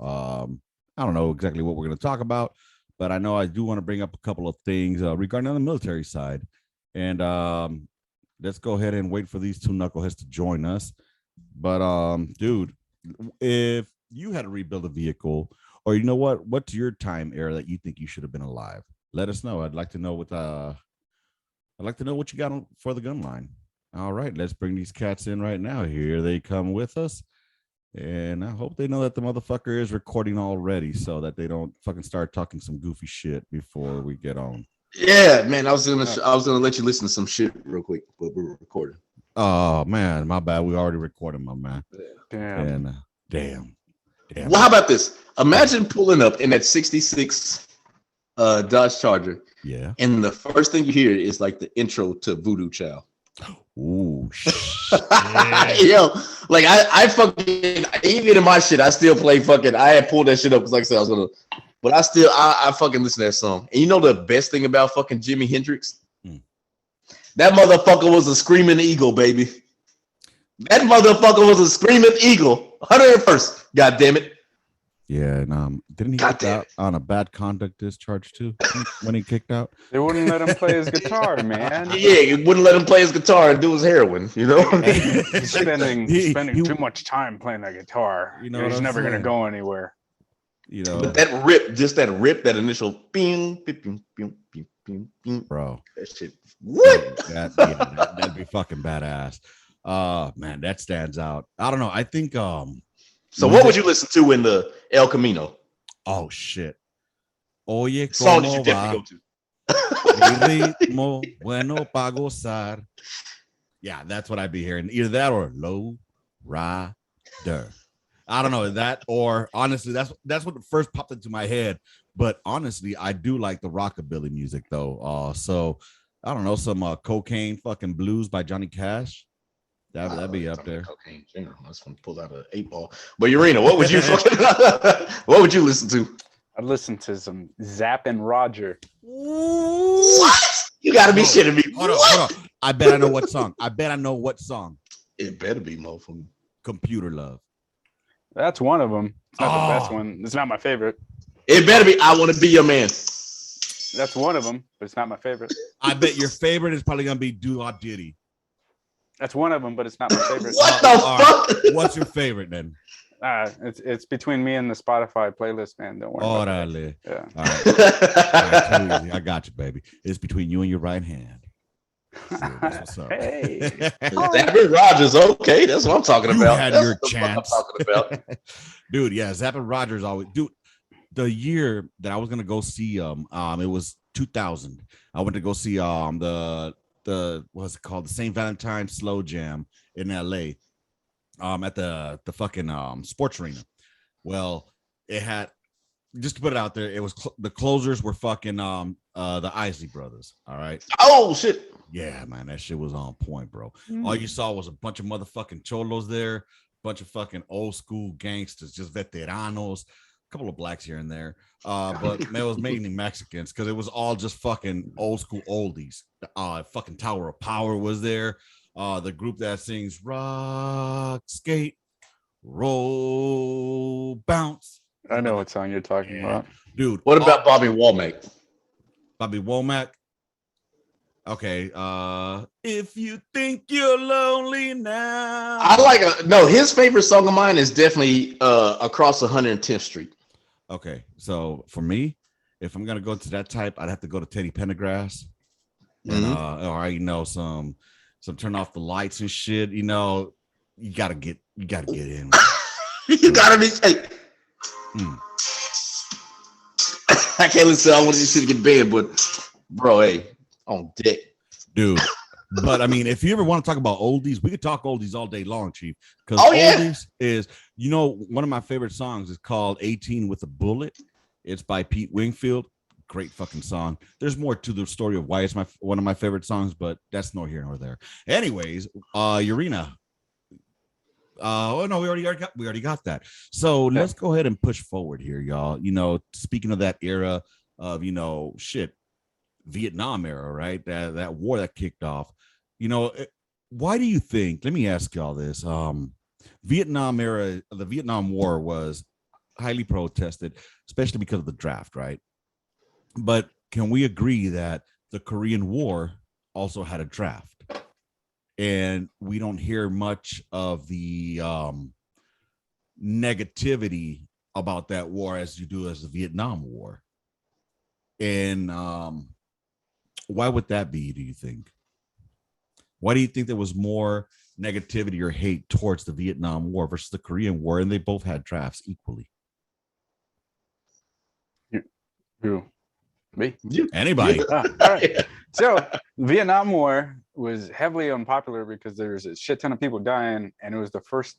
I don't know exactly what we're gonna talk about, but I know I do want to bring up a couple of things regarding on the military side. And let's go ahead and wait for these two knuckleheads to join us. But dude, if you had to rebuild a vehicle, or you know what's your time era that you think you should have been alive? Let us know. I'd like to know what you got for the Gunline. All right, let's bring these cats in right now. Here they come with us. And I hope they know that the motherfucker is recording already so that they don't fucking start talking some goofy shit before we get on. Yeah, man, I was gonna let you listen to some shit real quick, but we're recording. Oh man, my bad. We already recorded, my man. Damn. And damn. Well, how about this? Imagine pulling up in that 66 Dodge Charger, Yeah. and the first thing you hear is like the intro to Voodoo Child. Ooh, Yo, like I fucking, even in my shit, I still play fucking. I had pulled that shit up because, like I said, I was gonna, but I fucking listen to that song. And you know the best thing about fucking Jimi Hendrix? That motherfucker was a screaming eagle, baby. That motherfucker was a screaming eagle. 101st. God damn it. Yeah, and didn't he get out on a bad conduct discharge too when he kicked out? They wouldn't let him play his guitar, man. Yeah, you wouldn't let him play his guitar and do his heroin, you know? He's spending too much time playing that guitar. You know, he's never gonna go anywhere. You know, but that rip, that initial bing, bing, bing, bing, bing, bing, bro. That shit. What? That'd be fucking badass. Man, that stands out. I don't know. I think So what would you listen to in the El Camino? Oh shit. Oye, Song that cómo you definitely va go to. mi ritmo bueno pa gozar. Yeah, that's what I'd be hearing. Either that or low rider. I don't know that, or honestly, that's what first popped into my head. But honestly, I do like the rockabilly music though. So I don't know, some cocaine fucking blues by Johnny Cash. That'd be up there. Cocaine general. I just want to pull out an 8-ball. But Urena, what would you what would you listen to? I'd listen to some Zapp and Roger. What? You gotta be shitting me. Hold on. I bet I know what song. It better be motherfucking Computer Love. That's one of them. It's not the best one. It's not my favorite. It better be I Want to Be Your Man. That's one of them, but it's not my favorite. I bet your favorite is probably gonna be Do Or Diddy. That's one of them, but it's not my favorite. What the fuck? Right. What's your favorite then? It's between me and the Spotify playlist, man. Don't worry. Orale. Yeah. All right. I got you, baby. It's between you and your right hand. That's what's up. Hey. Zapp and Rogers, okay. That's what I'm talking You about. had That's your what the fuck chance. I'm talking about. Dude, yeah, Zapp and Rogers always. Dude, the year that I was gonna go see it was 2000. I went to go see the what's it called, the St. Valentine's Slow Jam in LA, at the fucking sports arena. Well, it had, just to put it out there, it was the closers were fucking the Isley Brothers. All right. Oh shit. Yeah, man, that shit was on point, bro. All you saw was a bunch of motherfucking cholos there, bunch of fucking old school gangsters, just veteranos, a couple of blacks here and there. But man, it was mainly Mexicans because it was all just fucking old school oldies. Fucking Tower of Power was there. The group that sings Rock, Skate, Roll, Bounce. I know what song you're talking about. Dude. What about Bobby Womack? Bobby Womack. Okay. If you think you're lonely now. I like no, his favorite song of mine is definitely Across 110th Street. Okay, so for me, if I'm gonna go to that type, I'd have to go to Teddy Pendergrass, and or some turn off the lights and shit. You know, you gotta get in. You gotta be. Hey. I can't listen. I want this shit to get banned, but bro, hey, on deck, dude. But I mean, if you ever want to talk about oldies, we could talk oldies all day long, Chief. Because oldies is, one of my favorite songs is called 18 with a Bullet. It's by Pete Wingfield. Great fucking song. There's more to the story of why it's one of my favorite songs, but that's nor here nor there. Anyways, Urena. Oh no, we already got that. So let's go ahead and push forward here, y'all. Speaking of that era of Vietnam era, right? That war that kicked off. Why do you think? Let me ask y'all this. Vietnam era, the Vietnam War was highly protested, especially because of the draft, right? But can we agree that the Korean War also had a draft? And we don't hear much of the negativity about that war as you do as the Vietnam War. And why would that be, do you think? Why do you think there was more negativity or hate towards the Vietnam War versus the Korean War, and they both had drafts equally? Who? Me? Anybody? All right. So Vietnam War was heavily unpopular because there's a shit ton of people dying, and it was the first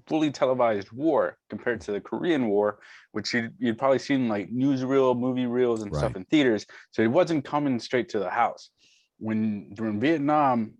fully televised war compared to the Korean War, which you'd probably seen like newsreel, movie reels, and stuff in theaters. So it wasn't coming straight to the house. When during Vietnam,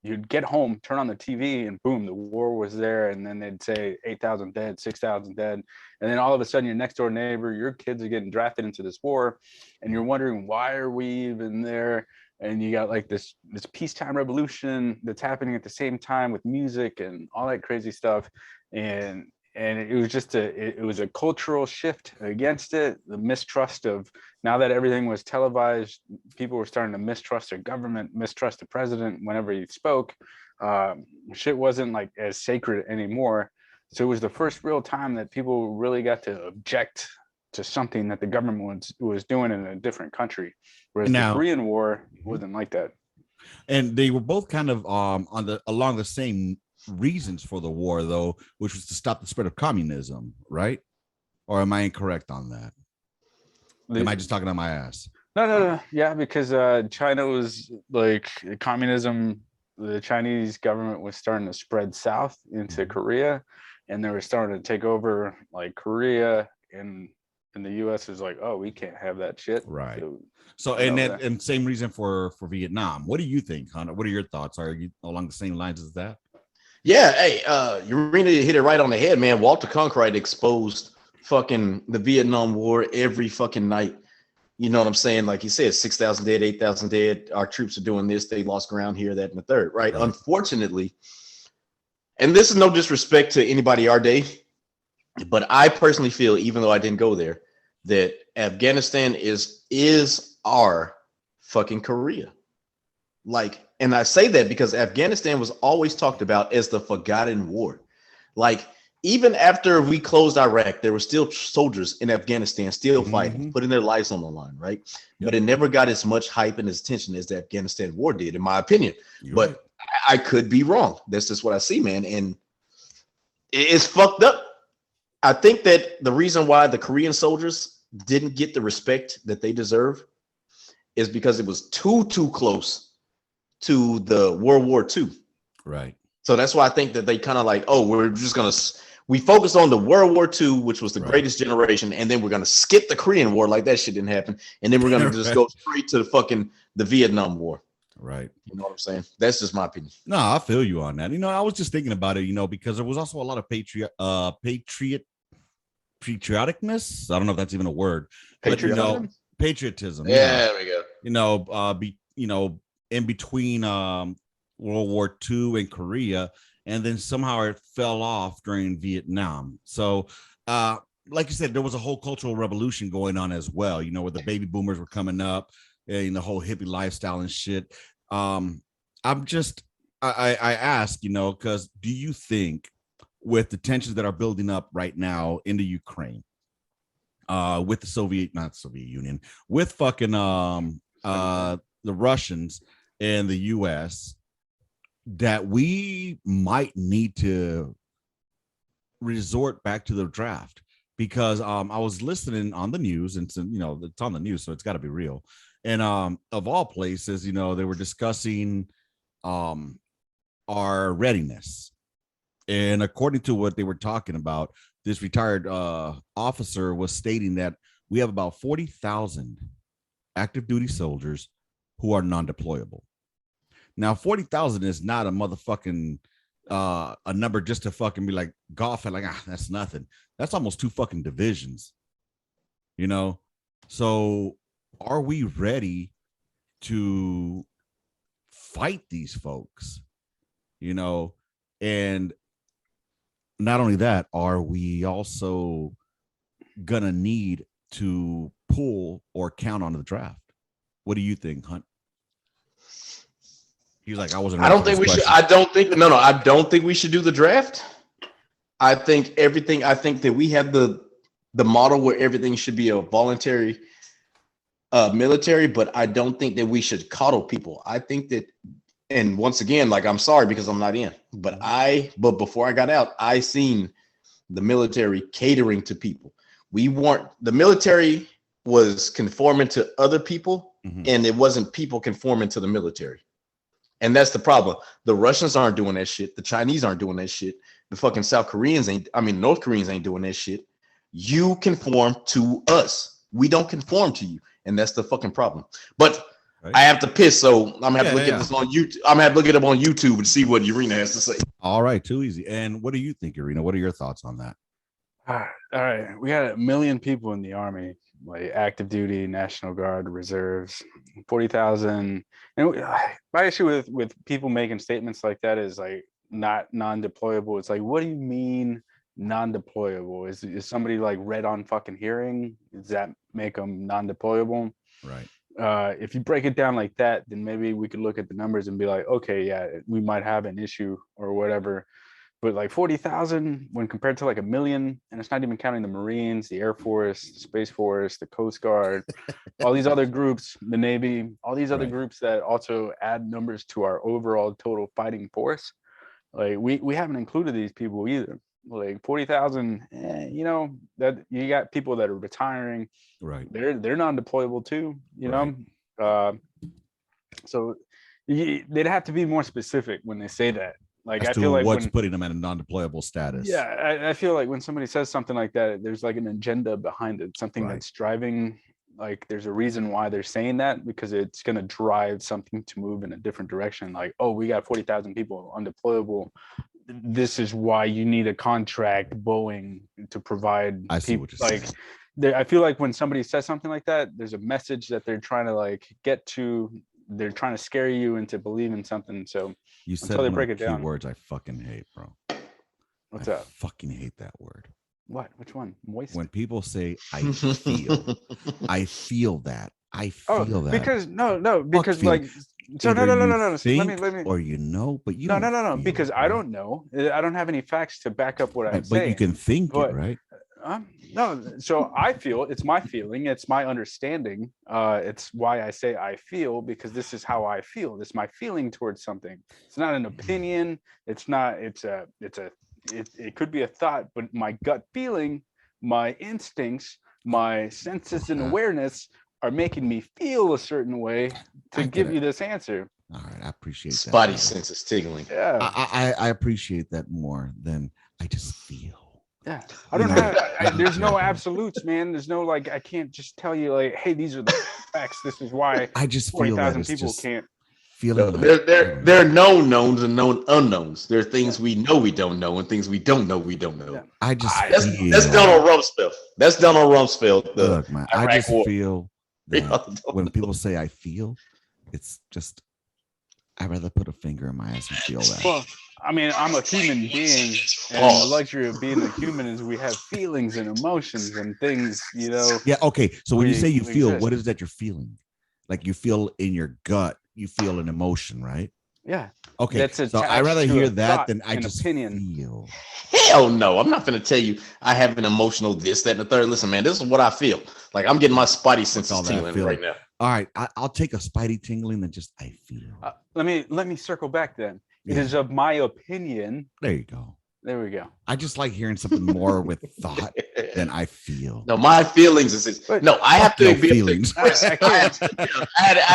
you'd get home, turn on the TV, and boom, the war was there. And then they'd say 8,000 dead, 6,000 dead. And then all of a sudden, your next door neighbor, your kids are getting drafted into this war. And you're wondering, why are we even there? And you got like this peacetime revolution that's happening at the same time with music and all that crazy stuff. And it was just it was a cultural shift against it. The mistrust of, now that everything was televised, people were starting to mistrust their government, mistrust the president whenever he spoke. Shit wasn't like as sacred anymore. So it was the first real time that people really got to object to something that the government was doing in a different country. Whereas the Korean War wasn't like that. And they were both kind of along the same reasons for the war, though, which was to stop the spread of communism, right? Or am I incorrect on that? Am I just talking on my ass? No. Yeah, because China was like communism. The Chinese government was starting to spread south into Korea, and they were starting to take over like Korea, and the U.S. is like, oh, we can't have that shit. Right. So and same reason for Vietnam. What do you think, Hunter? What are your thoughts? Are you along the same lines as that? Yeah, hey, you really hit it right on the head, man. Walter Cronkite exposed fucking the Vietnam War every fucking night. You know what I'm saying? Like he said, 6,000 dead, 8,000 dead. Our troops are doing this. They lost ground here, that, and the third, right? Unfortunately, and this is no disrespect to anybody our day, but I personally feel, even though I didn't go there, that Afghanistan is our fucking Korea. Like, and I say that because Afghanistan was always talked about as the forgotten war. Like, even after we closed Iraq, there were still soldiers in Afghanistan still fighting, putting their lives on the line, right? But it never got as much hype and as attention as the Afghanistan war did, in my opinion. But I could be wrong. That's just what I see, man. And it's fucked up. I think that the reason why the Korean soldiers didn't get the respect that they deserve is because it was too close to the World War II. Right. So that's why I think that they kind of like, oh, we focus on the World War II, which was the greatest generation, and then we're gonna skip the Korean War like that shit didn't happen, and then we're gonna just go straight to the Vietnam War. Right. You know what I'm saying? That's just my opinion. No, I feel you on that. I was just thinking about it, because there was also a lot of patrioticness. I don't know if that's even a word. Patriotism. But, patriotism. Yeah, there we go. In between World War II and Korea, and then somehow it fell off during Vietnam. So, like you said, there was a whole cultural revolution going on as well, where the baby boomers were coming up and the whole hippie lifestyle and shit. I ask, because do you think with the tensions that are building up right now in the Ukraine, with the not Soviet Union, with fucking the Russians and the US, that we might need to resort back to the draft? Because I was listening on the news, and it's on the news, so it's got to be real. And of all places, they were discussing our readiness. And according to what they were talking about, this retired officer was stating that we have about 40,000 active duty soldiers who are non-deployable. Now, 40,000 is not a motherfucking a number just to fucking be like golf and like, that's nothing. That's almost 2 fucking divisions, So are we ready to fight these folks, and not only that, are we also gonna need to pull or count on the draft? What do you think, Hunt? He's like, I don't think we should. I don't think we should do the draft. I think that we have the model where everything should be a voluntary military, but I don't think that we should coddle people. I think that, and once again, like, I'm sorry because I'm not in, but before I got out, I seen the military catering to people. The military was conforming to other people and it wasn't people conforming to the military. And that's the problem. The Russians aren't doing that shit. The Chinese aren't doing that shit. The fucking North Koreans ain't doing that shit. You conform to us. We don't conform to you. And that's the fucking problem. But right. I have to piss, so I'm gonna have to look at this on YouTube. I'm gonna have to look it up on YouTube and see what Urena has to say. All right, too easy. And what do you think, Urena? What are your thoughts on that? All right. We got 1 million people in the Army, like active duty, National Guard, reserves, 40,000. And my issue with people making statements like that is like not non-deployable. It's like, what do you mean non-deployable? Is somebody like red on fucking hearing? Does that make them non-deployable? Right. If you break it down like that, then maybe we could look at the numbers and be like, okay, yeah, we might have an issue or whatever. But like 40,000 when compared to like 1 million, and it's not even counting the Marines, the Air Force, the Space Force, the Coast Guard, all these other groups, the Navy, all these other groups that also add numbers to our overall total fighting force. Like we haven't included these people either. Like 40,000, that you got people that are retiring. Right. They're non-deployable too, you know. So they'd have to be more specific when they say that. Like I feel like what's putting them at a non-deployable status. Yeah, I feel like when somebody says something like that, there's like an agenda behind it, something that's driving. Like there's a reason why they're saying that, because it's going to drive something to move in a different direction. Like, oh, we got 40,000 people undeployable. This is why you need a contract, Boeing, to provide. I see what you're saying. I feel like when somebody says something like that, there's a message that they're trying to like get to. They're trying to scare you into believing something. So you said they break it down. Words I fucking hate, bro. What's up? Fucking hate that word. What? Which one? Moist. When people say I feel, I feel that. I feel that. Because because like so no. Let me. Or but you no. Because I don't know. I don't have any facts to back up what I'm saying. But you can think it, right? No, so I feel, it's my feeling, it's my understanding. It's why I say I feel, because this is how I feel. This is my feeling towards something. It's not an opinion. It's not. It could be a thought, but my gut feeling, my instincts, my senses and awareness are making me feel a certain way to give you this answer. All right, I appreciate that. Spotty senses tingling. Yeah, I appreciate that more than I just feel. Yeah, I don't have. There's no absolutes, man. There's no like. I can't just tell you like, hey, these are the facts. This is why. I just feel 40,000 people can't. No, there are known knowns and known unknowns. There are things we know we don't know and things we don't know we don't know. Yeah. That's done on Rumsfeld. That's done on Rumsfeld. Look, man, I just feel that when people say I feel, it's just I'd rather put a finger in my ass and feel that. Well, I mean, I'm a human being, and the luxury of being a human is we have feelings and emotions and things, you know. Yeah, okay. So when you say you feel, what is that you're feeling? Like you feel in your gut, you feel an emotion, right? Yeah. Okay. So I'd rather hear that than I just feel. Hell no. I'm not going to tell you I have an emotional this, that, and the third. Listen, man, this is what I feel. Like I'm getting my spidey senses tingling right now. All right. I'll take a spidey tingling than just I feel. Let me circle back then. It is of my opinion. There you go. There we go. I just like hearing something more with thought than I feel. No, my feelings is I have to be feelings. I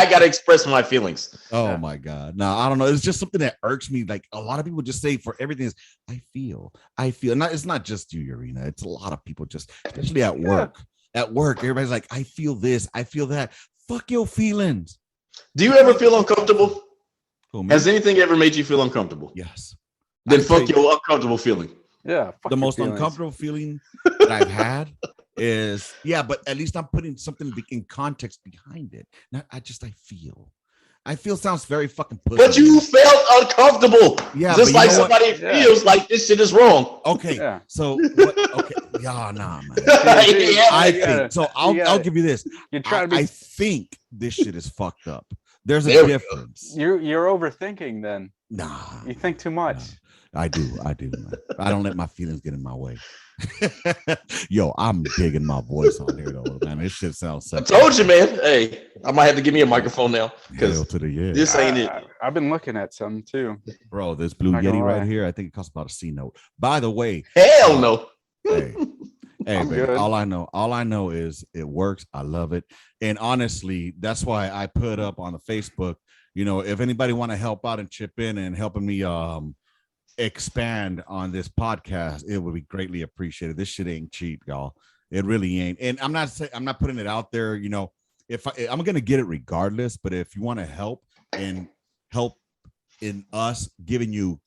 got to express my feelings. Oh my God. No, I don't know. It's just something that irks me. Like a lot of people just say for everything is I feel. It's not just you, Urena. It's a lot of people just, especially at work. At work, everybody's like, I feel this, I feel that. Fuck your feelings. Do you ever feel uncomfortable? Has anything ever made you feel uncomfortable? Yes. Then fuck your uncomfortable feeling. Yeah. The most uncomfortable feeling that I've had is, but at least I'm putting something in context behind it. Not I feel. I feel sounds very fucking pussy. But you felt uncomfortable. Yeah. Just like somebody feels like this shit is wrong. Okay. Yeah. So okay. Nah, man. I think so. I'll give you this. I think this shit is fucked up. There's a difference. You're overthinking then. Nah. You think too much. Nah. I do. Man. I don't let my feelings get in my way. Yo, I'm digging my voice on here though, man. This shit sounds so. I told you, man. Hey, I might have to give me a microphone now because this ain't it. I've been looking at some too, bro. This Blue Yeti right here, I think it costs about a C note. By the way, hell no. Hey, Hey, I'm man, good. all I know is it works. I love it. And honestly, that's why I put up on the Facebook, if anybody want to help out and chip in and helping me expand on this podcast, it would be greatly appreciated. This shit ain't cheap, y'all. It really ain't. And I'm not putting it out there, if I'm going to get it regardless, but if you want to help and help in us giving you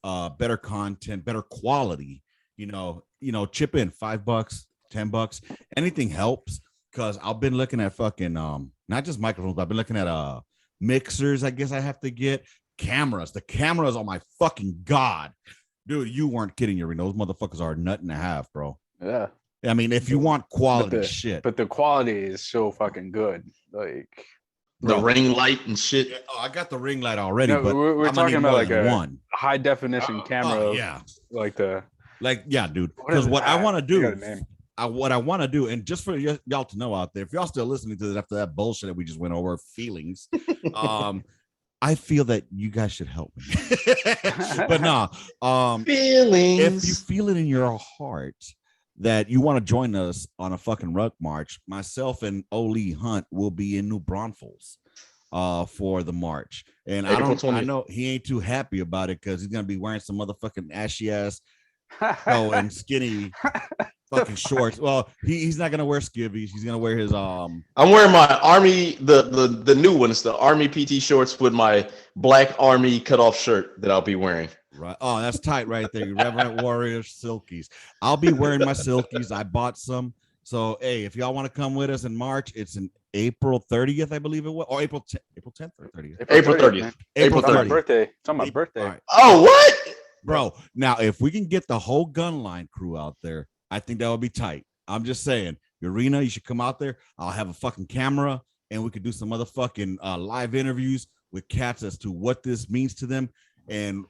better content, better quality, chip in $5, $10, anything helps. Cause I've been looking at fucking not just microphones, but I've been looking at mixers. I guess I have to get cameras. The cameras, oh my fucking god, dude, you weren't kidding, you. Those motherfuckers are a nut and a half, bro. Yeah. I mean, if you want quality shit, but the quality is so fucking good. Like the ring light and shit. Yeah, I got the ring light already, no, but we're I'm talking about like a one high definition camera. yeah, Yeah, dude. Because what I want to do, what I want to do, and just for y'all to know out there, if y'all still listening to this after that bullshit that we just went over, feelings, I feel that you guys should help me. But feelings. If you feel it in your heart that you want to join us on a fucking rug march, myself and Oli Hunt will be in New Braunfels for the march. And I know he ain't too happy about it because he's gonna be wearing some motherfucking ashy ass and skinny fucking shorts. Well, he's not gonna wear skivvies. He's gonna wear his I'm wearing my army, the new ones, the army PT shorts with my black army cutoff shirt that I'll be wearing. Right. Oh, that's tight right there. You Reverend Warriors silkies. I'll be wearing my silkies. I bought some. So hey, if y'all want to come with us in March, it's in April 30th, I believe it was, or April 10th or 30th. April 30th. April 30th. Birthday. It's on my birthday. Right. Oh, what? Bro, now if we can get the whole Gunline crew out there, I think that would be tight. I'm just saying, Urena, you should come out there. I'll have a fucking camera and we could do some motherfucking live interviews with cats as to what this means to them and,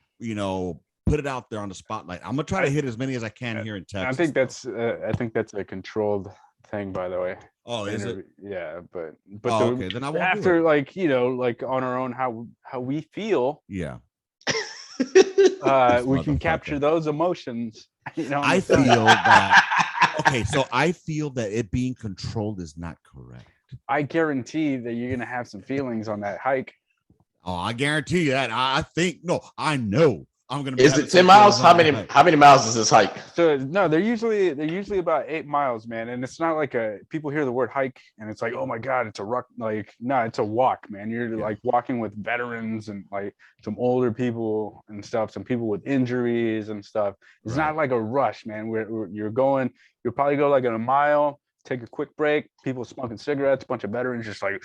put it out there on the spotlight. I'm going to try to hit as many as I can here in Texas. I think that's a controlled thing, by the way. Oh, is it? Yeah, but okay, then I won't after do it. like on our own, how we feel. Yeah. We can capture those emotions. I feel that. Okay, so I feel that it being controlled is not correct. I guarantee that you're gonna have some feelings on that hike. Oh, I guarantee you that. I know I'm gonna be. Is it 10 miles? How many miles is this hike? So no, they're usually about 8 miles, man. And it's not like people hear the word hike and it's like, oh my god, it's a ruck. Like, no, it's a walk, man. You're like walking with veterans and like some older people and stuff, some people with injuries and stuff. It's not like a rush, man. You'll probably go like in a mile, take a quick break, people smoking cigarettes, a bunch of veterans just like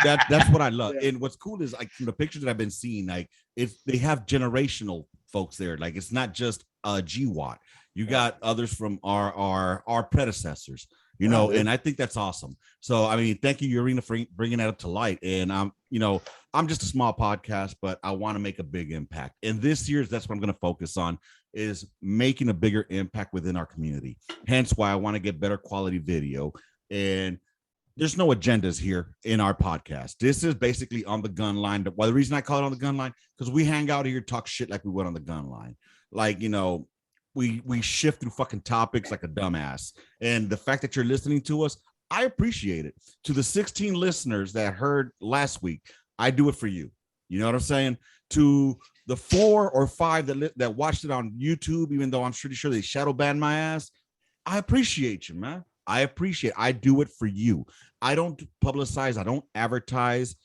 that's what I love. And what's cool is like from the pictures that I've been seeing, like they have generational folks there. Like it's not just GWAT. You got others from our predecessors, and I think that's awesome. So I mean, thank you, Urena, for bringing that up to light. And I'm just a small podcast, but I want to make a big impact. And this year's that's what I'm going to focus on is making a bigger impact within our community. Hence why I want to get better quality video. And there's no agendas here in our podcast. This is basically on the Gunline. Well, the reason I call it on the Gunline, because we hang out here, talk shit like we would on the Gunline. Like, we shift through fucking topics like a dumbass. And the fact that you're listening to us, I appreciate it. To the 16 listeners that heard last week, I do it for you. You know what I'm saying? To the 4 or 5 that watched it on YouTube, even though I'm pretty sure they shadow banned my ass, I appreciate you, man. I do it for you. I don't publicize. I don't advertise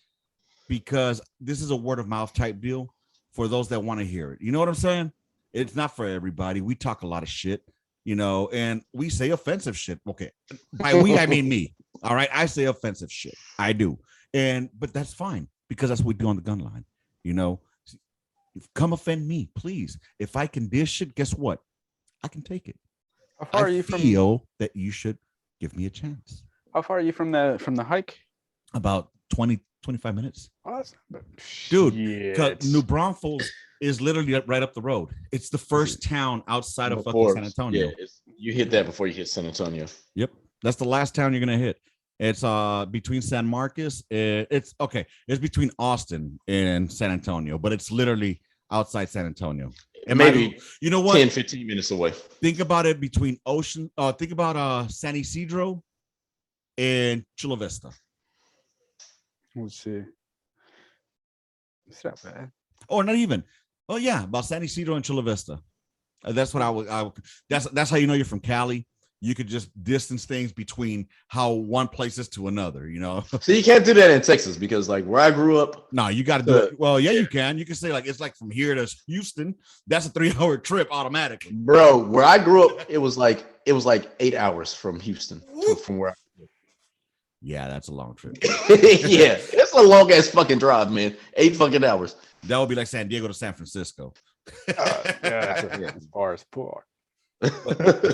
because this is a word of mouth type deal for those that want to hear it. You know what I'm saying? It's not for everybody. We talk a lot of shit, and we say offensive shit. Okay. By we, I mean me. All right. I say offensive shit. I do. But that's fine because that's what we do on the Gunline. Come offend me, please. If I can dish it, guess what? I can take it. How far are you feel that you should give me a chance. How far are you from the hike? About 20-25 minutes. Oh, dude, New Braunfels is literally right up the road. It's the first town outside of fucking San Antonio. Yeah, you hit that before you hit San Antonio. Yep, that's the last town you're gonna hit. It's between San Marcos. It's between Austin and San Antonio, but it's literally outside San Antonio. And maybe you know what? 10, 15 minutes away. Think about it between Ocean. Think about San Isidro and Chula Vista. Let's see. It's not bad. Or not even. Oh yeah, about San Isidro and Chula Vista. That's what I would. That's how you know you're from Cali. You could just distance things between how one place is to another, you know. So you can't do that in Texas because, like, where I grew up. No, you got to do it. Well, yeah, you can. You can say like it's like from here to Houston. That's a 3-hour trip automatically. Bro, where I grew up, it was like 8 hours from Houston from where I grew up. Yeah, that's a long trip. Yeah, it's a long ass fucking drive, man. 8 fucking hours. That would be like San Diego to San Francisco. Yeah, as far as poor.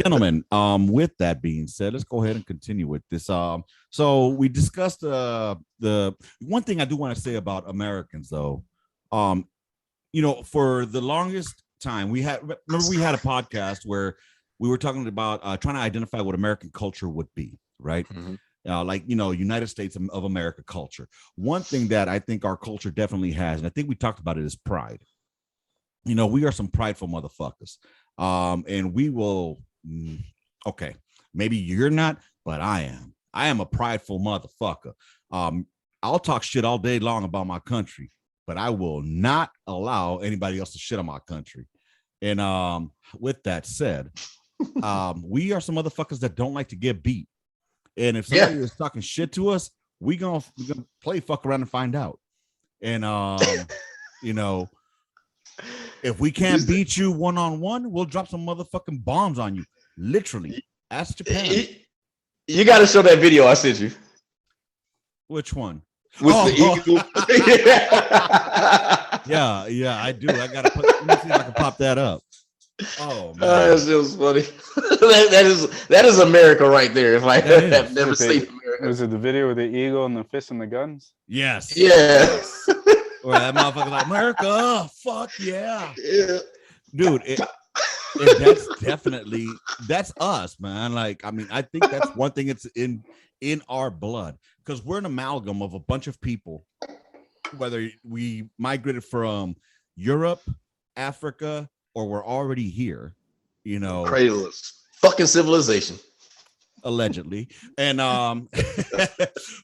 Gentlemen, with that being said, let's go ahead and continue with this. So we discussed the one thing I do want to say about Americans, though. You know, for the longest time, we had a podcast where we were talking about trying to identify what American culture would be, right? Mm-hmm. Like, you know, United States of America culture. One thing that I think our culture definitely has, and I think we talked about it, is pride. You know, we are some prideful motherfuckers. And we will, okay, maybe you're not, but I am. I am a prideful motherfucker. I'll talk shit all day long about my country, but I will not allow anybody else to shit on my country. And with that said, we are some motherfuckers that don't like to get beat. And if somebody is talking shit to us, we gonna play fuck around and find out. And you know, if we can't beat you one-on-one, we'll drop some motherfucking bombs on you. Literally. Ask Japan. You got to show that video I sent you. Which one? With the eagle. Yeah, I do. I gotta let me see if I can pop that up. Oh man. That shit was funny. that is America right there. If I have never seen America. Was it the video with the eagle and the fist and the guns? Yes. Yes. Or that motherfucker like, America, fuck yeah. Yeah. Dude, that's definitely, that's us, man. Like, I mean, I think that's one thing it's in our blood, because we're an amalgam of a bunch of people, whether we migrated from Europe, Africa, or we're already here, you know. Cradleless. Fucking civilization. Allegedly. And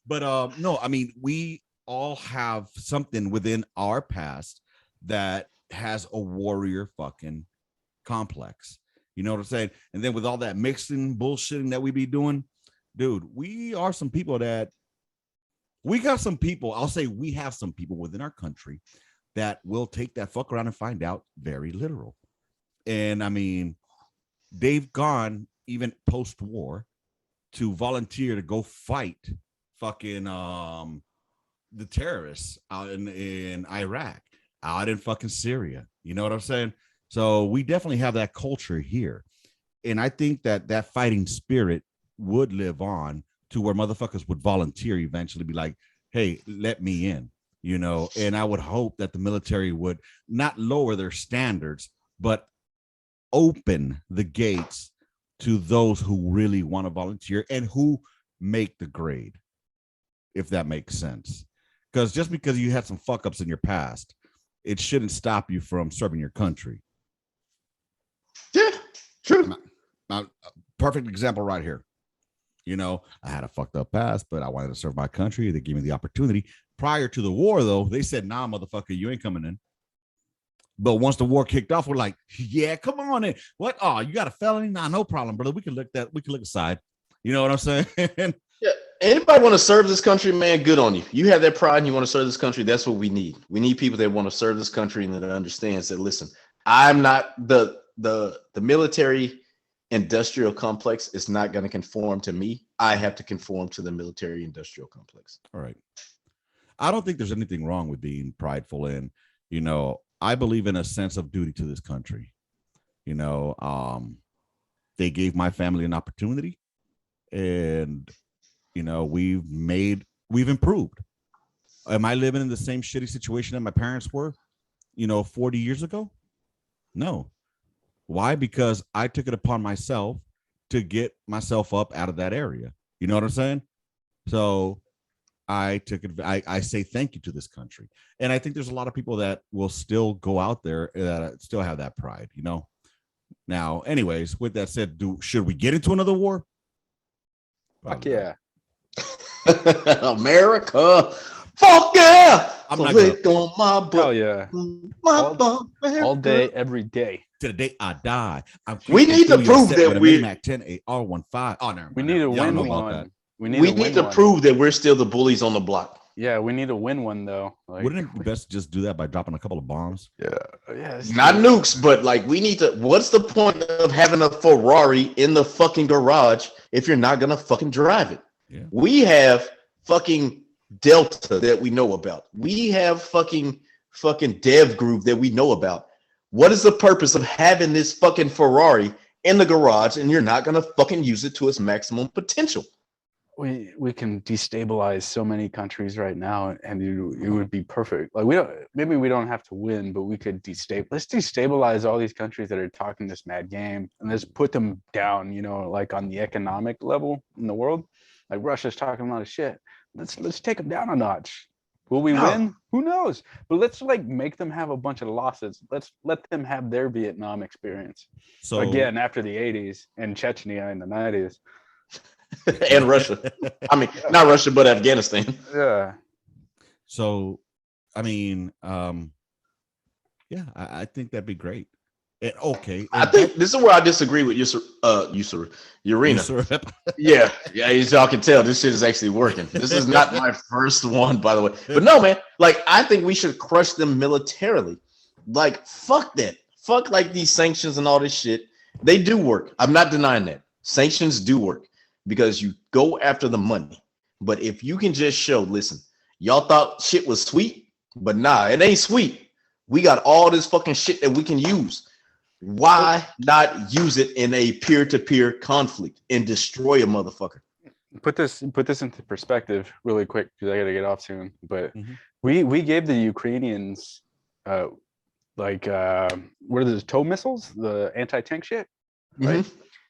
but no, I mean, we all have something within our past that has a warrior fucking complex. You know what I'm saying? And then with all that mixing bullshitting that we be doing, dude, we are some people that we got some people. I'll say we have some people within our country that will take that fuck around and find out very literal. And I mean, they've gone even post-war to volunteer to go fight fucking the terrorists out in Iraq, out in fucking Syria. You know what I'm saying? So we definitely have that culture here. And I think that fighting spirit would live on to where motherfuckers would volunteer eventually, be like, hey, let me in, you know. And I would hope that the military would not lower their standards, but open the gates to those who really want to volunteer and who make the grade, if that makes sense. Because just because you had some fuck ups in your past, it shouldn't stop you from serving your country. Yeah, true. Now, perfect example right here. You know, I had a fucked up past, but I wanted to serve my country. They gave me the opportunity. Prior to the war, though, they said, nah, motherfucker, you ain't coming in. But once the war kicked off, we're like, yeah, come on in. What? Oh, you got a felony? Nah, no problem, brother. We can look aside. You know what I'm saying? Yeah. Anybody want to serve this country, man? Good on you. You have that pride and you want to serve this country. That's what we need. We need people that want to serve this country and that understands that, listen, I'm not the military industrial complex is not going to conform to me. I have to conform to the military industrial complex. All right. I don't think there's anything wrong with being prideful. And, you know, I believe in a sense of duty to this country. You know, they gave my family an opportunity, and, you know, we've improved. Am I living in the same shitty situation that my parents were, you know, 40 years ago? No. Why? Because I took it upon myself to get myself up out of that area. You know what I'm saying? So I took it. I say thank you to this country, and I think there's a lot of people that will still go out there that still have that pride. Now, anyways, with that said, should we get into another war? Fuck yeah. America. Fuck yeah. I'm so not lick on my butt. Hell yeah. All day, every day. To the day I die. We need to prove that we're Mac 10 R15. Oh, no. We need to win one. We need to prove that we're still the bullies on the block. Yeah, we need to win one though. Wouldn't it be best to just do that by dropping a couple of bombs? Yeah. Not nukes, but like we need to. What's the point of having a Ferrari in the fucking garage if you're not gonna fucking drive it? Yeah. We have fucking Delta that we know about. We have fucking Dev Group that we know about. What is the purpose of having this fucking Ferrari in the garage and you're not gonna fucking use it to its maximum potential? We can destabilize so many countries right now, and it would be perfect. Like maybe we don't have to win, but we could let's destabilize all these countries that are talking this mad game, and let's put them down. Like on the economic level in the world, like Russia's talking a lot of shit. Let's take them down a notch. Will we win? Who knows? But let's like make them have a bunch of losses. Let's let them have their Vietnam experience. So again, after the 80s and Chechnya in the 90s. And Russia. I mean, not Russia, but Afghanistan. Yeah. So, I mean, yeah, I think that'd be great. I think this is where I disagree with Urena. yeah, as y'all can tell, this shit is actually working. This is not my first one, by the way. But no, man, like I think we should crush them militarily. Like, fuck that. Fuck like these sanctions and all this shit. They do work. I'm not denying that. Sanctions do work because you go after the money. But if you can just show, listen, y'all thought shit was sweet, but nah, it ain't sweet. We got all this fucking shit that we can use. Why not use it in a peer-to-peer conflict and destroy a motherfucker? Put this into perspective really quick because I gotta get off soon. But we gave the Ukrainians what are those tow missiles, the anti-tank shit, right?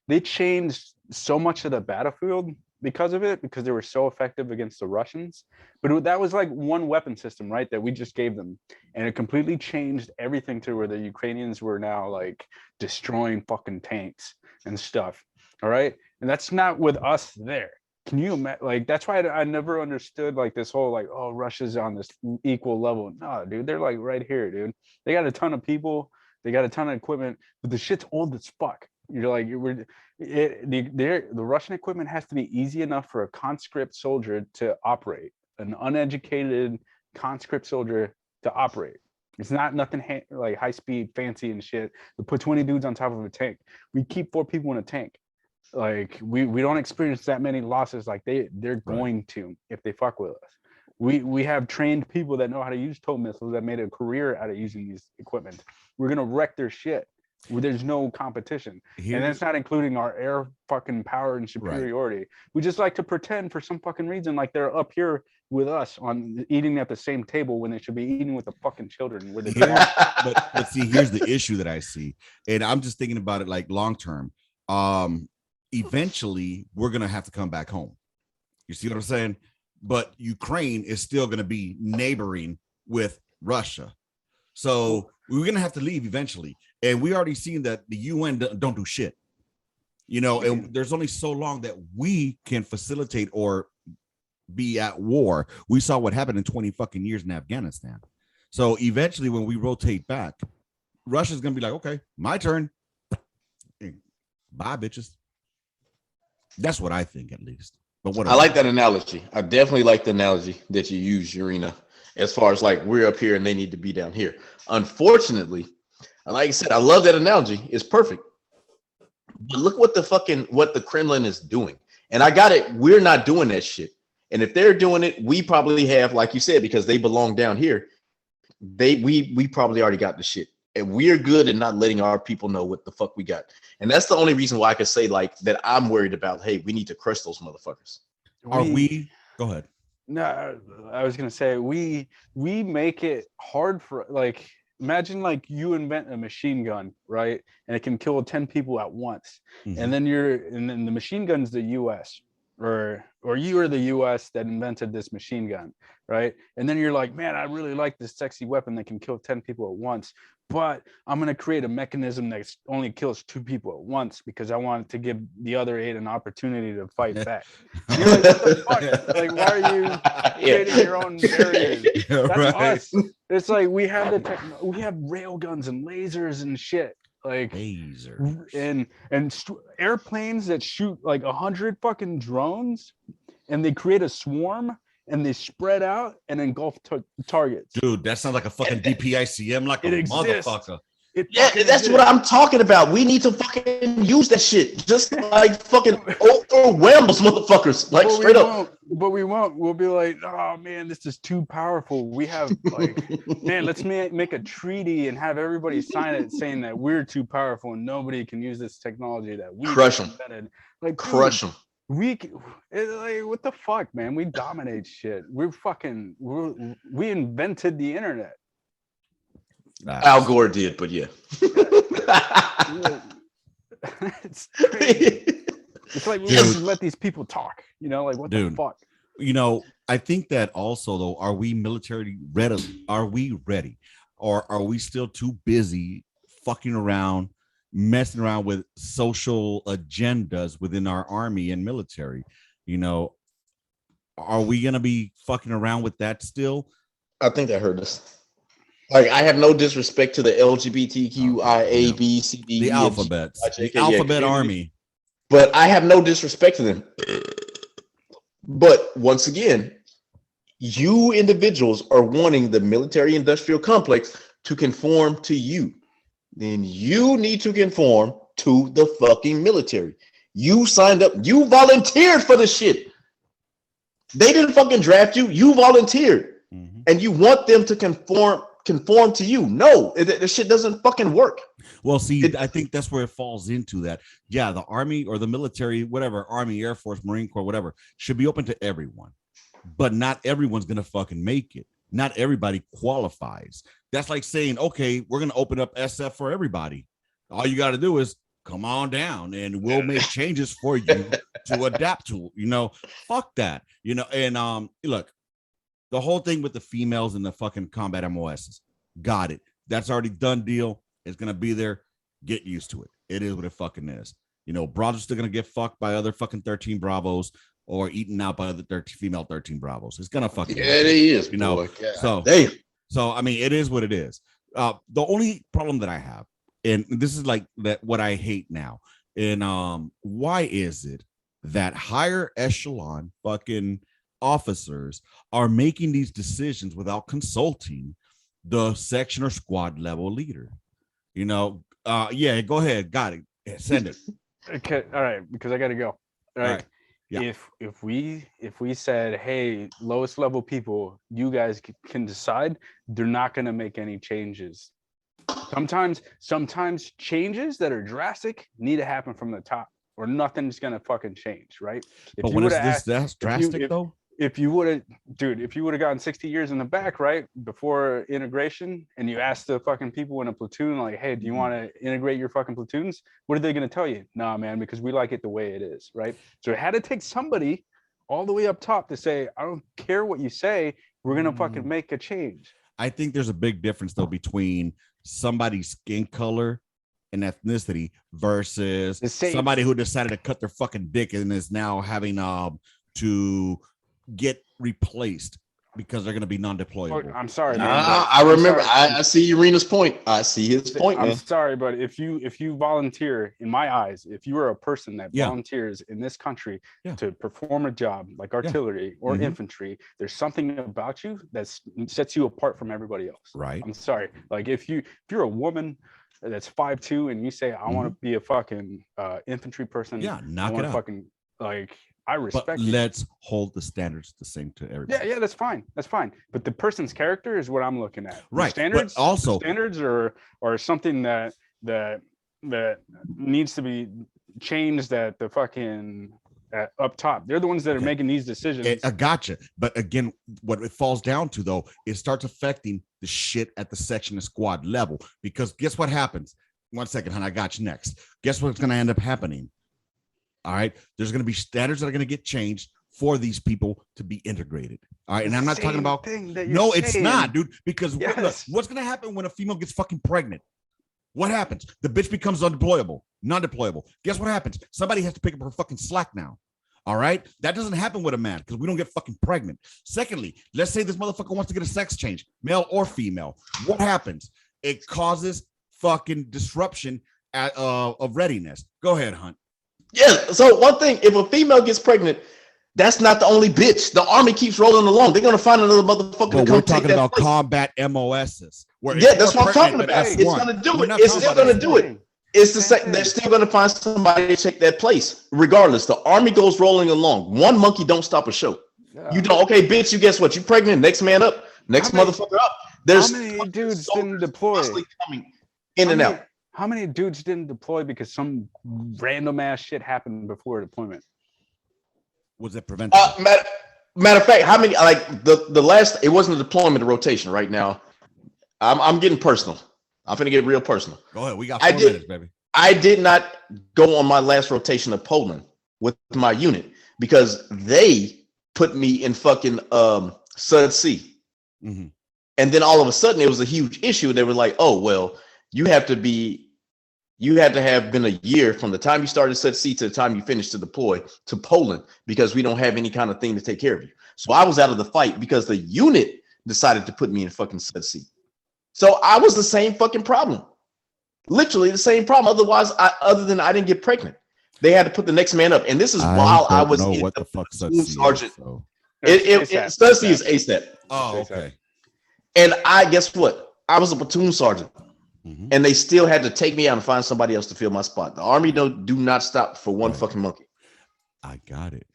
They changed so much of the battlefield because of it, because they were so effective against the Russians. But that was like one weapon system, right, that we just gave them, and it completely changed everything to where the Ukrainians were now like destroying fucking tanks and stuff. All right, and that's not with us there. Can you imagine? Like, that's why I never understood like this whole like, oh, Russia's on this equal level. No, dude, they're like right here, dude. They got a ton of people, they got a ton of equipment, but the shit's old as fuck. You're like, the Russian equipment has to be easy enough for a conscript soldier to operate, an uneducated conscript soldier to operate. It's not nothing like high speed, fancy and shit. We put 20 dudes on top of a tank. We keep 4 people in a tank. Like we don't experience that many losses like they're going to if they fuck with us. We have trained people that know how to use tow missiles that made a career out of using these equipment. We're gonna wreck their shit. There's no competition. And that's not including our air fucking power and superiority. Right. We just like to pretend for some fucking reason like they're up here with us on eating at the same table when they should be eating with the fucking children. But see, here's the issue that I see, and I'm just thinking about it like long term. Eventually, we're gonna have to come back home. You see what I'm saying? But Ukraine is still gonna be neighboring with Russia, so we're gonna have to leave eventually. And we already seen that the UN don't do shit, and there's only so long that we can facilitate or be at war. We saw what happened in 20 fucking years in Afghanistan. So eventually when we rotate back, Russia's going to be like, okay, my turn. Bye, bitches. That's what I think, at least. But what I like that analogy. I definitely like the analogy that you use, Urena, as far as like we're up here and they need to be down here. Unfortunately, like I said, I love that analogy. It's perfect. But look what the Kremlin is doing. And I got it. We're not doing that shit. And if they're doing it, we probably have, like you said, because they belong down here. We probably already got the shit. And we're good at not letting our people know what the fuck we got. And that's the only reason why I could say like that I'm worried about, hey, we need to crush those motherfuckers. Are we? Go ahead. No, I was gonna say we make it hard for like. Imagine like you invent a machine gun, right? And it can kill 10 people at once. And then the machine gun's the US, or you are the US that invented this machine gun, right? And then you're like, man, I really like this sexy weapon that can kill 10 people at once, but I'm going to create a mechanism that only kills 2 people at once because I want to give the other 8 an opportunity to fight back. And you're like, what the fuck? Like, why are you creating your own barriers? That's us. It's like we have we have rail guns and lasers and shit. Like lasers and airplanes that shoot like 100 fucking drones, and they create a swarm and they spread out and engulf targets. Dude, that sounds like a fucking DPICM, like a motherfucker. That's what I'm talking about. We need to fucking use that shit. Just like fucking overwhelm those motherfuckers. Like straight up. But we won't. We'll be like, oh man, this is too powerful. We have like, man, let's make a treaty and have everybody sign it saying that we're too powerful and nobody can use this technology that we invented. Like crush them. Like, what the fuck, man? We dominate shit. We invented the internet. Al Gore did, but yeah. It's crazy. It's like we just let these people talk, you know, like what the fuck? You know, I think that also though, are we military ready? Are we ready? Or are we still too busy fucking around, messing around with social agendas within our army and military? You know, are we gonna be fucking around with that still? I think that hurt us. Like, I have no disrespect to the LGBTQIA, B, C, D, the alphabets, the alphabet army. But I have no disrespect to them. But once again, you individuals are wanting the military industrial complex to conform to you. Then you need to conform to the fucking military. You signed up, you volunteered for the shit. They didn't fucking draft you, you volunteered. Mm-hmm. And you want them to conform to you. No, this shit doesn't fucking work. Well, see, I think that's where it falls into that. Yeah, the army or the military, whatever, army, Air Force, Marine Corps, whatever, should be open to everyone. But not everyone's gonna fucking make it. Not everybody qualifies. That's like saying, okay, we're gonna open up SF for everybody. All you got to do is come on down and we'll make changes for you to adapt to, you know. Fuck that, you know. And look, the whole thing with the females and the fucking combat MOSs, got it. That's already done deal. It's gonna be there. Get used to it. It is what it fucking is. You know, bras are still gonna get fucked by other fucking 13 Bravos or eaten out by other 13 female 13 Bravos. It's gonna fucking it is, you know. So I mean, it is what it is. The only problem that I have, and this is like that what I hate now, and why is it that higher echelon fucking officers are making these decisions without consulting the section or squad level leader? You know, yeah, go ahead, got it, send it. Okay, all right, because I gotta go. All right. Yeah. If we said, hey, lowest level people, you guys can decide, they're not gonna make any changes. Sometimes changes that are drastic need to happen from the top, or nothing's gonna fucking change, right? But when is that's drastic though? If you would have gotten 60 years in the back, right, before integration, and you asked the fucking people in a platoon, like, hey, do you want to integrate your fucking platoons? What are they going to tell you? Nah, man, because we like it the way it is, right? So it had to take somebody all the way up top to say, I don't care what you say, we're going to fucking make a change. I think there's a big difference, though, between somebody's skin color and ethnicity versus somebody who decided to cut their fucking dick and is now having to get replaced because they're going to be non-deployable. I'm sorry, man, I remember. I see Irina's point. I see his point. I'm sorry, but if you volunteer, in my eyes, if you are a person that volunteers in this country to perform a job like artillery or infantry, there's something about you that sets you apart from everybody else. Right. I'm sorry. Like if you're a woman that's 5'2" and you say, I want to be a fucking infantry person. Yeah, knock it out. Fucking, like, I respect it. Let's hold the standards the same to everybody. Yeah, that's fine. That's fine. But the person's character is what I'm looking at. Right. The standards, but also standards are something that needs to be changed at the fucking up top. They're the ones that are making these decisions. I gotcha. But again, what it falls down to though, it starts affecting the shit at the section and squad level. Because guess what happens? 1 second, hon, I got you next. Guess what's gonna end up happening? All right. There's going to be standards that are going to get changed for these people to be integrated. All right. And I'm not talking about, no, it's not, dude, because look, what's going to happen when a female gets fucking pregnant? What happens? The bitch becomes non-deployable. Guess what happens? Somebody has to pick up her fucking slack now. All right. That doesn't happen with a man because we don't get fucking pregnant. Secondly, let's say this motherfucker wants to get a sex change, male or female. What happens? It causes fucking disruption of readiness. Go ahead, Hunt. Yeah. So one thing, if a female gets pregnant, that's not the only bitch. The army keeps rolling along. They're gonna find another motherfucker. But we're talking about combat MOSs. Yeah, that's what I'm talking about. It's gonna do it. It's still gonna do it. It's the same. They're still gonna find somebody to take that place, regardless. The army goes rolling along. One monkey don't stop a show. Yeah. You don't. Okay, bitch. You guess what? You pregnant? Next man up. Next motherfucker up. There's how many dudes didn't deploy? Coming in and out. How many dudes didn't deploy because some random ass shit happened before deployment? Was it prevented? Matter of fact, how many? Like the last, it wasn't a deployment, a rotation. Right now, I'm getting personal. I'm finna get real personal. Go ahead. We got 4 minutes, baby. I did not go on my last rotation of Poland with my unit because they put me in fucking Sud C. Mm-hmm. And then all of a sudden it was a huge issue. They were like, oh, well, you had to have been a year from the time you started Sud C to the time you finished to deploy to Poland because we don't have any kind of thing to take care of you. So I was out of the fight because the unit decided to put me in fucking Sud C. So I was the same fucking problem. Literally the same problem. Otherwise, other than I didn't get pregnant. They had to put the next man up. And this is while I was in what the fuck sergeant. So. Sud C is ASAP. Oh, okay. And guess what? I was a platoon sergeant. Mm-hmm. And they still had to take me out and find somebody else to fill my spot. The army do not stop for one fucking monkey. I got it.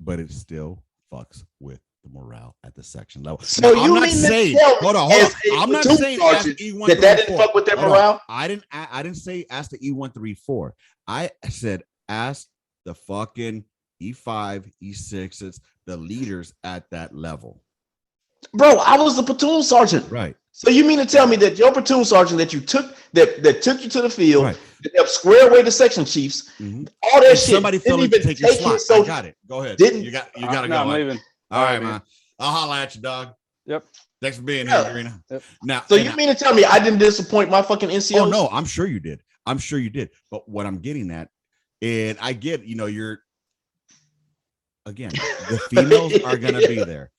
But it still fucks with the morale at the section level. So now, you mean saying, hold on. I'm not saying ask E134 that didn't fuck with their morale. I didn't say ask the E134. I said ask the fucking E5, E6s, the leaders at that level. Bro, I was the platoon sergeant. Right. So you mean to tell me that your platoon sergeant that you took that took you to the field, right, that helped square away the section chiefs, mm-hmm, all that shit. Somebody felt it to take your slot. I got it. Go ahead. You gotta go. I'm leaving. All right, man. I'll holler at you, dog. Yep. Thanks for being here, Irina. Yep. Now, so you mean to tell me I didn't disappoint my fucking NCOs? Oh no, I'm sure you did. But what I'm getting at, and I get, you're again, the females are gonna be there,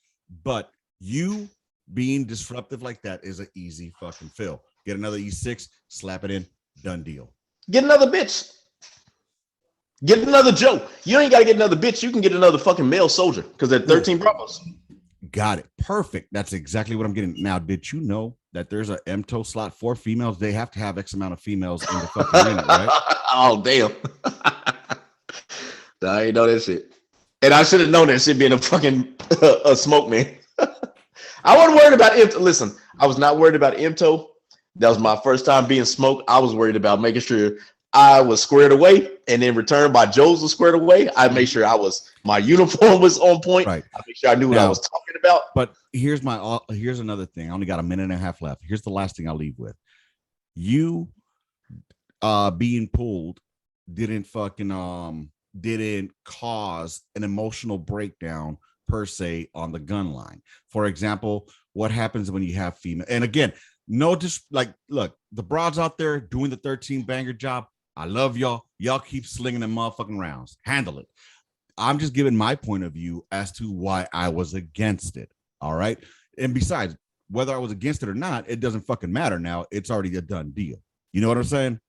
but you being disruptive like that is an easy fucking fill. Get another E6, slap it in, done deal. Get another bitch. Get another Joe. You ain't got to get another bitch. You can get another fucking male soldier because they're 13 Bravos. Got it. Perfect. That's exactly what I'm getting. Now, did you know that there's a MTO slot for females? They have to have X amount of females in the fucking unit, right? Oh, damn. I ain't know that shit. And I should have known that shit being a fucking a smoke, man. I wasn't worried about MTO. Listen, I was not worried about MTO. That was my first time being smoked. I was worried about making sure I was squared away, and in return, my Joes was squared away. I made sure my uniform was on point. Right. I made sure I knew what I was talking about. But here's another thing. I only got a minute and a half left. Here's the last thing I'll leave with. You being pulled didn't cause an emotional breakdown per se on the gun line. For example, what happens when you have female? And again, look, the broads out there doing the 13 banger job. I love y'all. Y'all keep slinging them motherfucking rounds. Handle it. I'm just giving my point of view as to why I was against it. All right. And besides, whether I was against it or not, it doesn't fucking matter now. It's already a done deal. You know what I'm saying?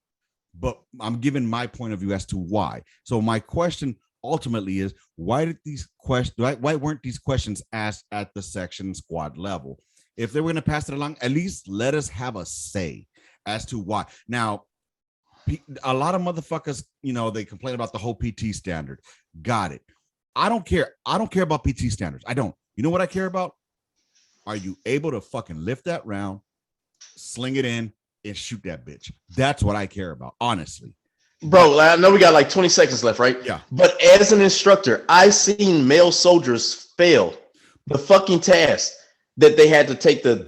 But I'm giving my point of view as to why. So my question ultimately is, why weren't these questions asked at the section squad level? If they were going to pass it along, at least let us have a say as to why. Now, a lot of motherfuckers, they complain about the whole PT standard. Got it. I don't care. I don't care about PT standards. I don't. You know what I care about? Are you able to fucking lift that round, sling it in, and shoot that bitch? That's what I care about, honestly. Bro, I know we got like 20 seconds left, right? Yeah. But as an instructor, I seen male soldiers fail the fucking task that they had to take the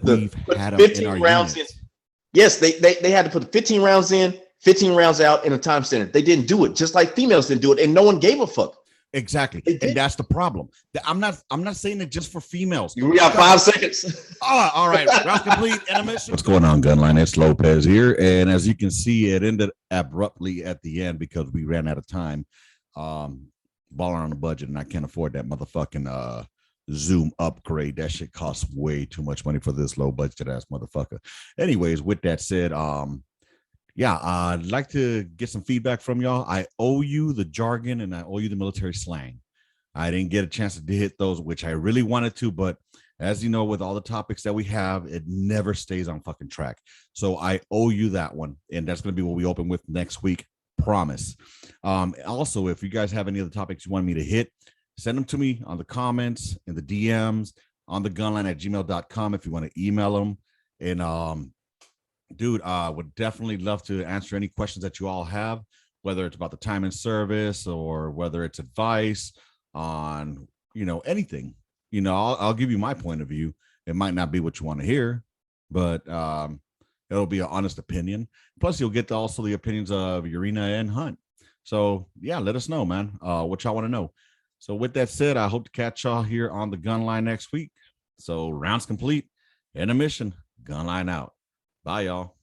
15 rounds in. Yes, they had to put 15 rounds in 15 rounds out in a time standard. They didn't do it, just like females didn't do it, and no one gave a fuck. Exactly. And that's the problem. I'm not saying it just for females. We got 5 seconds. All right. Round complete. Intermission. What's going on, Gunline? It's Lopez here. And as you can see, it ended abruptly at the end because we ran out of time. Balling on a budget, and I can't afford that motherfucking Zoom upgrade. That shit costs way too much money for this low budget ass motherfucker. Anyways, with that said, I'd like to get some feedback from y'all. I owe you the jargon and I owe you the military slang. I didn't get a chance to hit those, which I really wanted to, but as you know, with all the topics that we have, it never stays on fucking track. So I owe you that one. And that's going to be what we open with next week. Promise. Also, if you guys have any other topics you want me to hit, send them to me on the comments, in the DMs, on the gunline@gmail.com if you want to email them. And dude, would definitely love to answer any questions that you all have, whether it's about the time in service or whether it's advice on, anything. I'll give you my point of view. It might not be what you want to hear, but it'll be an honest opinion. Plus, you'll get also the opinions of Urena and Hunt. So, yeah, let us know, man, what y'all want to know. So with that said, I hope to catch y'all here on the Gunline next week. So rounds complete. Intermission. Gunline out. Bye, y'all.